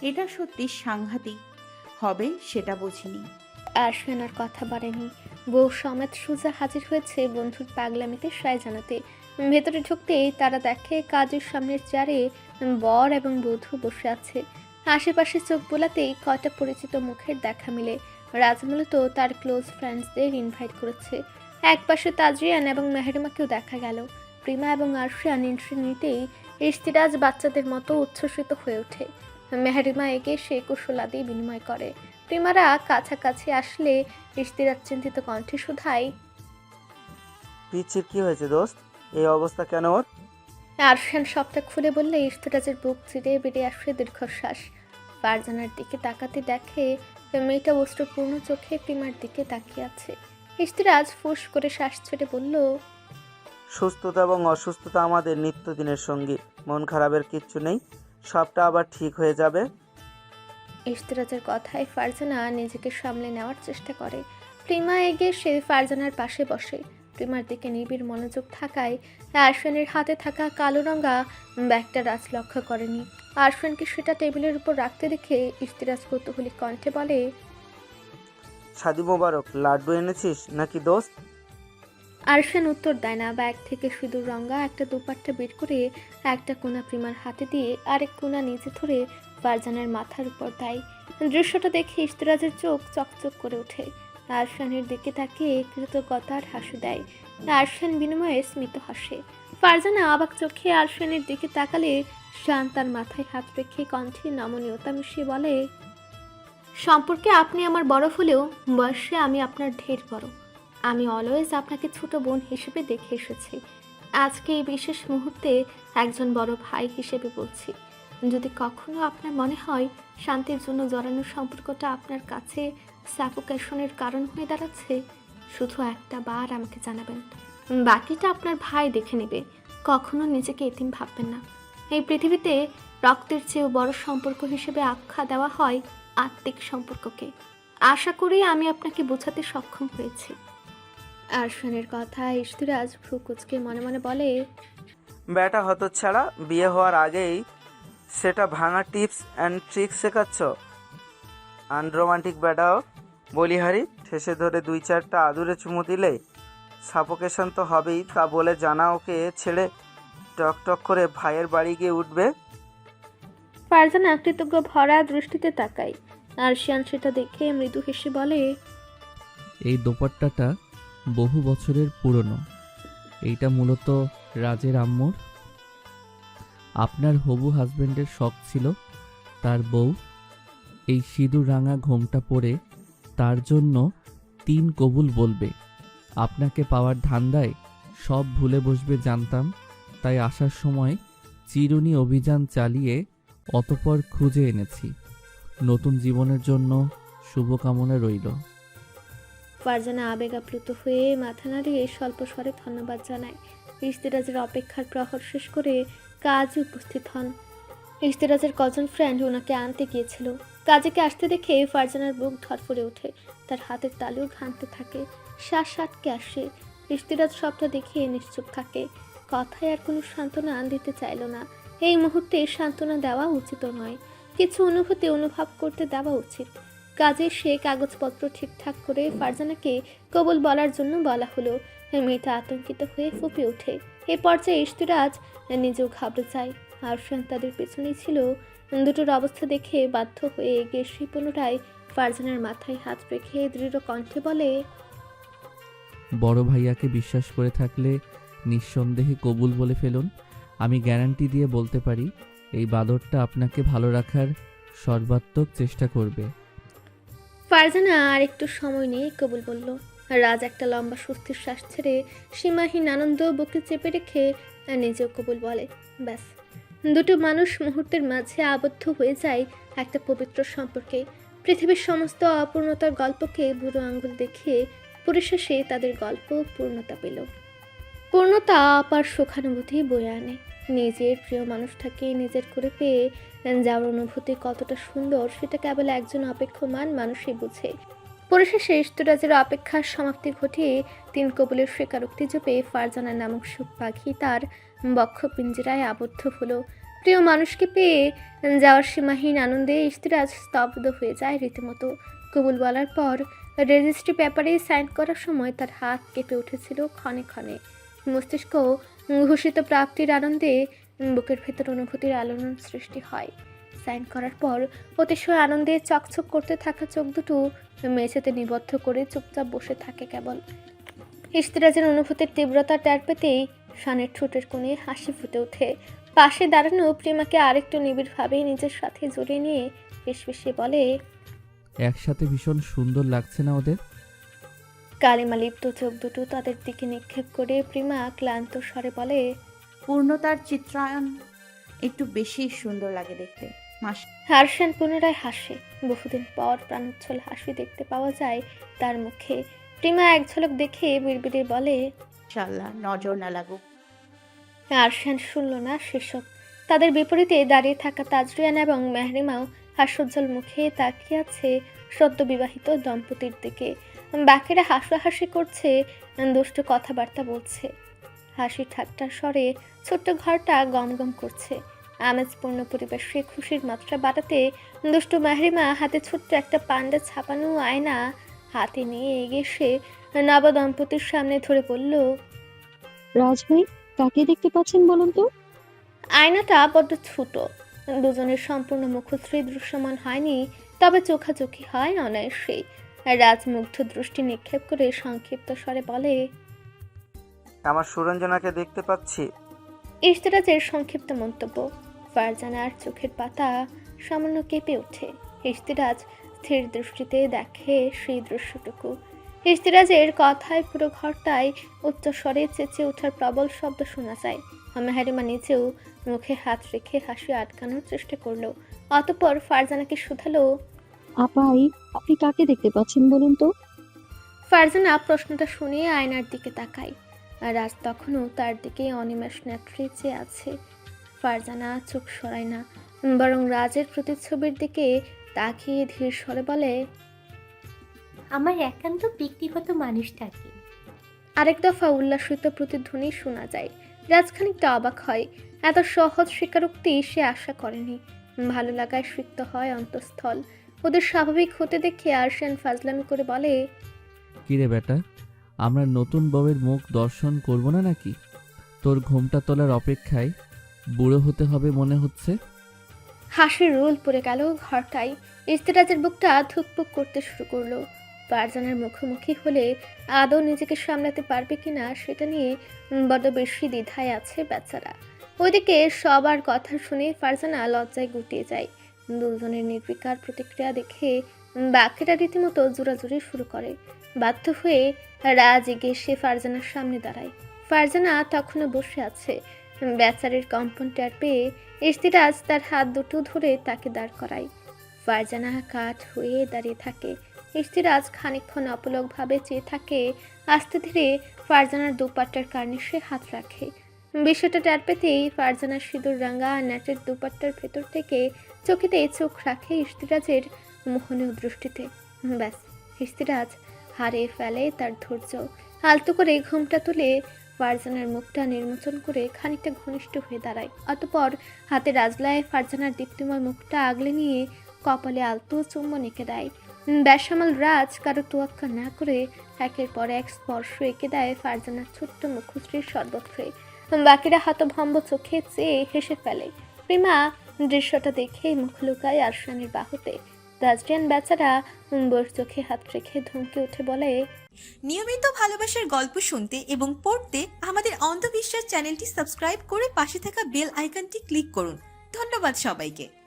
Speaker 2: এটা সত্যি সাংঘাতিক হবে সেটা বুঝিনি।
Speaker 3: আরশান আর কথা বাড়েনি। বউ সমেত সুজা হাজির হয়েছে বন্ধুর পাগলামিতে সায় জানাতে। ভেতরে ঢুকতেই তারা দেখে কাজের সামনের চেয়ারে বর এবং বধূ বসে আছে। আশেপাশে চোখ বোলাতেই কয়টা পরিচিত মুখের দেখা মিলে। রাজ মূলত তার ক্লোজ ফ্রেন্ডসদের ইনভাইট করেছে। এক পাশে তাজরিয়ান এবং মেহেরিমাকেও দেখা গেল। প্রিমা এবং আরশিয়ান এন্ট্রি নিতেই ইশতিরাজ বাচ্চাদের মতো উচ্ছ্বসিত হয়ে ওঠে। মেহেরিমা এগিয়ে সে কুশলাদি বিনিময় করে। প্রিমারা কাছাকাছি আসলে ইশতিরাজ চিন্তিত কণ্ঠে শুধায়,
Speaker 5: পিচ্ছির কি হয়েছে দোস্ত? এই অবস্থা কেন ওর?
Speaker 3: আরশান সবটা খুলে বললে ইশতিরাজের বুক চিরে বেরিয়ে আসে দীর্ঘশ্বাস। ফারজানার দিকে তাকাতে দেখে মেয়েটা অশ্রুপূর্ণ চোখে প্রিমার দিকে তাকিয়ে আছে। ইশতিরাজ ফুস করে শ্বাস ছেড়ে বলল,
Speaker 5: সুস্থতা এবং অসুস্থতা আমাদের নিত্যদিনের সঙ্গী। মন খারাপের কিচ্ছু নেই, সবটা আবার ঠিক হয়ে যাবে।
Speaker 3: ইশতিরাজের কথায় ফারজানা নিজেকে সামলে নেওয়ার চেষ্টা করে। প্রিমা এগিয়ে সে ফারজানার পাশে বসে। প্রিমার দিকে নিবিড় মনোযোগ থাকায় আরশানের হাতে থাকা কালো রঙা ব্যাগটা রাজ লক্ষ্য করেনি। আরশানকে সেটা টেবিলের উপর রাখতে দেখে ইশতিরাজ কৌতূহলী কণ্ঠে বলে,
Speaker 5: শাদি মোবারক। লাড্ডু এনেছিস নাকি দোস্ত?
Speaker 3: আরশান উত্তর দেয় না। ব্যাগ থেকে সিঁদুর রঙা একটা দুপাট্টা বের করে একটা কোনা প্রিমার হাতে দিয়ে আরেক কোনা নিচে ধরে ফারজানার মাথার উপর দেয়। দৃশ্যটা দেখে ইশতিরাজের চোখ চকচক করে ওঠে। আরশানের দিকে তাকিয়ে কৃতজ্ঞতার হাসি দেয়। আরশান বিনিময়ে স্মিত হাসে। ফারজানা অবাক চোখে আরশানের দিকে তাকালে শান তার মাথায় হাত রেখে কণ্ঠে নমনীয়তা মিশিয়ে বলে, সম্পর্কে আপনি আমার বড় হলেও বয়সে আমি আপনার ঢের বড়। আমি অলওয়েজ আপনাকে ছোট বোন হিসেবে দেখে এসেছি। আজকে এই বিশেষ মুহূর্তে একজন বড় ভাই হিসেবে বলছি। যদি কখনো আপনার মনে হয় শান্তির জন্য জড়ানো সম্পর্কটা আপনার কাছে সাফোকেশনের কারণ হয়ে দাঁড়াচ্ছে, শুধু একটা বার আমাকে জানাবেন, বাকিটা আপনার ভাই দেখে নেবে। কখনো নিজেকে এতিম ভাববেন না। এই পৃথিবীতে রক্তের চেয়েও বড় সম্পর্ক হিসেবে আখ্যা দেওয়া হয় আত্মিক সম্পর্ককে। আশা করি আমি আপনাকে বোঝাতে সক্ষম হয়েছি। আরশানের কথায় ইশতিয়াজ ভ্রু কুঁচকে মনে মনে বলে,
Speaker 5: ব্যাটা হতচ্ছাড়া, বিয়ে হওয়ার আগেই সেটা ভাঙা টিপস অ্যান্ড ট্রিক্স শেখাচ্ছ। আনরোমান্টিক ব্যাটাও বলিহারি, ঠেসে ধরে 2-4টা আদুরে চুমু দিলে সাফোকেশন তো হবেই। তা বলে জানা ওকে ছেড়ে টক টক করে ভাইয়ের বাড়ি গিয়ে উঠবে।
Speaker 3: ফারজানা কৃতজ্ঞ ভরা দৃষ্টিতে তাকায়। আরশিয়ান সেটা দেখে মৃদু হেসে বলে,
Speaker 4: এই দোপাট্টাটা বহু বছরের পুরনো। এইটা মূলত রাজের আম্মুর। আপনার হবু হাজবেন্ডের শখ ছিল তার বউ এই সিঁদুর রাঙা ঘোমটা পরে তার জন্য 3 কবুল বলবে। আপনাকে পাওয়ার ধান্দায় সব ভুলে বসবে জানতাম, তাই আসার সময় চিরুনি অভিযান চালিয়ে অতঃপর খুঁজে এনেছি। নতুন জীবনের জন্য শুভকামনা রইল।
Speaker 3: ফারজানা আবেগ আপ্লুত হয়ে মাথা নাড়িয়ে স্বল্প স্বরে ধন্যবাদ জানায়। ইশতিয়াজের অপেক্ষার প্রহর শেষ করে কাজে উপস্থিত হন। ইশতিয়াজের কজন ফ্রেন্ড ওনাকে আনতে গিয়েছিল। কাজীকে আসতে দেখে ফারজানার বুক ধরফরে ওঠে, তার হাতের তালুও ঘামতে থাকে, শ্বাস আটকে আসে। ইশতিয়াজ সবটা দেখে নিশ্চুপ থাকে, কথায় আর কোনো সান্ত্বনা দিতে চাইল না। এই মুহূর্তে সান্ত্বনা দেওয়া উচিত নয়, কিছু অনুভূতি অনুভব করতে দেওয়া উচিত। কাজে সে কাগজপত্র ঠিকঠাক করে ফারজানাকে কবুল বলার জন্য বলা হলো। মেয়েটা আতঙ্কিত হয়ে ফুঁপে ওঠে। এ পর্যায়ে ইশতিয়াজ নিজেও ঘাবড়ে যায়। আরশান তাদের পেছনেই ছিল। দুটোর অবস্থা দেখে বাধ্য হয়ে এগিয়ে এসে পুনরায় ফারজানার মাথায় হাত রেখে দৃঢ় কণ্ঠে বলে,
Speaker 4: বড় ভাইয়াকে বিশ্বাস করে থাকলে নিঃসন্দেহে কবুল বলে ফেলুন। আমি গ্যারান্টি দিয়ে বলতে পারি এই বাদরটা আপনাকে ভালো রাখার সর্বাত্মক চেষ্টা করবে।
Speaker 3: ফারজানা আর একটু সময় নিয়ে কবুল বলল। রাজ একটা লম্বা সুস্থির শ্বাস ছেড়ে সীমাহীন আনন্দ বুকে চেপে রেখে নিজেও কবুল বলে। ব্যাস, দুটো মানুষ মুহূর্তের মাঝে আবদ্ধ হয়ে যায় একটা পবিত্র সম্পর্কে। পৃথিবীর সমস্ত অপূর্ণতার গল্পকে বুড়ো আঙ্গুল দেখিয়ে পরিশেষে তাদের গল্প পূর্ণতা পেল। পূর্ণতা অপার সুখানুভূতি বয়ে আনে। নিজের প্রিয় মানুষটাকে নিজের করে পেয়ে যাওয়ার অনুভূতি কতটা সুন্দর সেটা কেবল একজন অপেক্ষমান মানুষই বুঝে। পরিশেষে ইশতিয়াজের অপেক্ষার সমাপ্তি ঘটিয়ে 3 কবুলের স্বীকারোক্তি জপে ফারজানা নামক সুখ পাখি তার বক্ষ পিঞ্জরায় আবদ্ধ হলো। প্রিয় মানুষকে পেয়ে যাওয়ার সীমাহীন আনন্দে ইশতিয়াজ স্তব্ধ হয়ে যায় রীতিমতো। কবুল বলার পর রেজিস্ট্রি পেপারে সাইন করার সময় তার হাত কেঁপে উঠেছিল ক্ষণে ক্ষণে। মস্তিষ্ক ঘোষিত প্রাপ্তির আনন্দে বুকের ভেতর অনুভূতির আলোড়ন সৃষ্টি হয়। সাইন করার পর অতিশয় আনন্দে চকচক করতে থাকা চোখ দুটো মেঝেতে নিবদ্ধ করে চুপচাপ বসে থাকে কেবল। ইশতিয়াজের অনুভূতির তীব্রতা টের পেতেই শানের ঠোঁটের কোণে হাসি ফুটে ওঠে। পাশে দাঁড়ানো প্রেমাকে আরেকটু নিবিড়ভাবে নিজের সাথে জড়িয়ে নিয়ে ফিসফিসিয়ে বলে,
Speaker 4: একসাথে ভীষণ সুন্দর লাগছে না ওদের?
Speaker 3: কালিমা লিপ্ত চোখ দুটো তাদের দিকে নিক্ষেপ করে প্রেমা ক্লান্ত স্বরে বলে,
Speaker 2: পূর্ণতার চিত্রায়ন একটু বেশি সুন্দর লাগে দেখতে।
Speaker 3: হারশান পুনরায় হাসে। বহুদিন পর প্রাণোচ্ছল হাসি দেখতে পাওয়া যায় তার মুখে। প্রেমা এক ঝলক দেখে বিড়বিড়ে বলে,
Speaker 2: ইনশাআল্লাহ নজর না লাগুক।
Speaker 3: আরশান শুনল না সেসব। তাদের বিপরীতে দাঁড়িয়ে থাকা তাজরিয়ান এবং মেহরিমাও হাস্যোজ্জ্বল মুখে তাকিয়ে আছে সদ্য বিবাহিত দম্পতির দিকে। বাকিরা হাসাহাসি করছে, দুষ্টু কথাবার্তা বলছে। হাসি ঠাট্টার স্বরে ছোট্ট ঘরটা গমগম করছে। আমেজপূর্ণ পরিবেশে খুশির মাত্রা বাড়াতে দুষ্টু মেহরিমা হাতে ছোট্ট একটা পান্ডা ছাপানো আয়না হাতে নিয়ে এগিয়ে এসে নবদম্পতির সামনে ধরে বলল,
Speaker 6: রাজ ভাই, কাকে দেখতে পাচ্ছেন বলুন তো?
Speaker 3: আয়নাটা বড্ড ছোট, দুজনের সম্পূর্ণ মুখশ্রী দৃশ্যমান হয়নি, তবে চোখাচোখি হয় অনায়াসেই। রাজমুগ্ধ দৃষ্টি নিক্ষেপ করে সংক্ষিপ্ত স্বরে বলে,
Speaker 5: আমার সুরঞ্জনাকে দেখতে পাচ্ছি।
Speaker 3: ইশতিয়াজের সংক্ষিপ্ত মন্তব্য। ফারজানার চোখের পাতা সামান্য কেঁপে ওঠে। ইশতিয়াজ স্থির দৃষ্টিতে দেখে সেই দৃশ্যটুকু। ইশতিয়াজের কথায় পুরো ঘরটায় উচ্চস্বরে চেঁচে ওঠার প্রবল শব্দ শোনা যায়। মেহরিমা নিজেও মুখে হাত রেখে হাসি আটকানোর চেষ্টা করলো। অতঃপর ফারজানাকে শুধালো,
Speaker 6: আপাই, আপনি কাকে দেখতে পাচ্ছেন বলুন তো?
Speaker 3: ফারজানা প্রশ্নটা শুনে আয়নার দিকে তাকায়। আর রাজ তখনও তার দিকে অনিমেষ নেত্রে চেয়ে আছে। ফারজানা চোখ সরায় না, বরং রাজের প্রতিচ্ছবির দিকে তাকিয়ে ধীর স্বরে বলে,
Speaker 10: আমার একান্ত ব্যক্তিগত মানুষটাকে।
Speaker 3: আরেক দফা উল্লাসিত প্রতিধ্বনি শোনা যায়। রাজ খানিকটা অবাক হয়। এত সহজ স্বীকারোক্তি সে আশা করেনি। ভালো লাগায় সিক্ত হয় অন্তঃস্থল। ওদের স্বাভাবিক হতে দেখে আরশান ফাজলামি করে বলে,
Speaker 4: কিরে বেটা, আমরা নতুন বউয়ের মুখ দর্শন করব না নাকি? তোর ঘোমটা তোলার অপেক্ষায় বুড়ো হতে হবে মনে হচ্ছে।
Speaker 3: হাসির রোল পড়ে গেল ঘরটায়। ইস্তেরাজের বুকটা ধুকপুক করতে শুরু করলো। ফারজানার মুখোমুখি হলে আদৌ নিজেকে সামলাতে পারবে কিনা সেটা নিয়ে বড্ড বেশি দ্বিধায় আছে বেচারা। ওইদিকে সবার কথা শুনে ফারজানা লজ্জায় গুটিয়ে যায়। দুজনের নির্বিকার প্রতিক্রিয়া দেখে বাকিরা রীতিমতো জোরাজুরি শুরু করে। বাধ্য হয়ে রাজ এগিয়ে সে ফারজানার সামনে দাঁড়ায়। ফারজানা তখনও বসে আছে। বেচারির কম্পন টের পেয়ে ইস্তিরাজ তার হাত দুটো ধরে তাকে দাঁড় করায়। ফারজানা কাঠ হয়ে দাঁড়িয়ে থাকে। ইস্তিরাজ খানিকক্ষণ অপলকভাবে চেয়ে থাকে। আস্তে ধীরে ফারজানার দুপাট্টার কার্নিশে হাত রাখে। বিষয়টা টের পেতেই ফারজানা সিঁদুর রাঙা নেটের দুপাট্টার ভেতর থেকে চোখেতে চোখ রাখে ইস্তিরাজের মোহনীয় দৃষ্টিতে। ব্যাস, ইস্তিরাজ হারিয়ে ফেলে তার ধৈর্য। আলতো করে ঘুমটা তুলে ফারজানার মুখটা নির্মোচন করে খানিকটা ঘনিষ্ঠ হয়ে দাঁড়ায়। অতঃপর হাতে রাজলায় ফারজানার দীপ্তিময় মুখটা আগলে নিয়ে কপালে আলতো চুম্বন এঁকে দেয়। বেসামাল রাজ কারো তোয়াক্কা না করে একের পর এক স্পর্শ এঁকে দেয় ফারজানার ছোট্ট মুখশ্রীর সর্বত্রে। বাকিরা হতভম্ব চোখে চেয়ে হেসে ফেলে। প্রিমা দৃশ্যটা দেখে মুখ লুকায় আরশানের বাহুতে। রাজরিয়ান বেচারা বর চোখে হাত রেখে ধমকে উঠে বলে,
Speaker 1: নিয়মিত ভালোবাসার গল্প শুনতে এবং পড়তে আমাদের অন্ধবিশ্বাস চ্যানেলটি সাবস্ক্রাইব করে পাশে থাকা বেল আইকনটি ক্লিক করুন। ধন্যবাদ সবাইকে।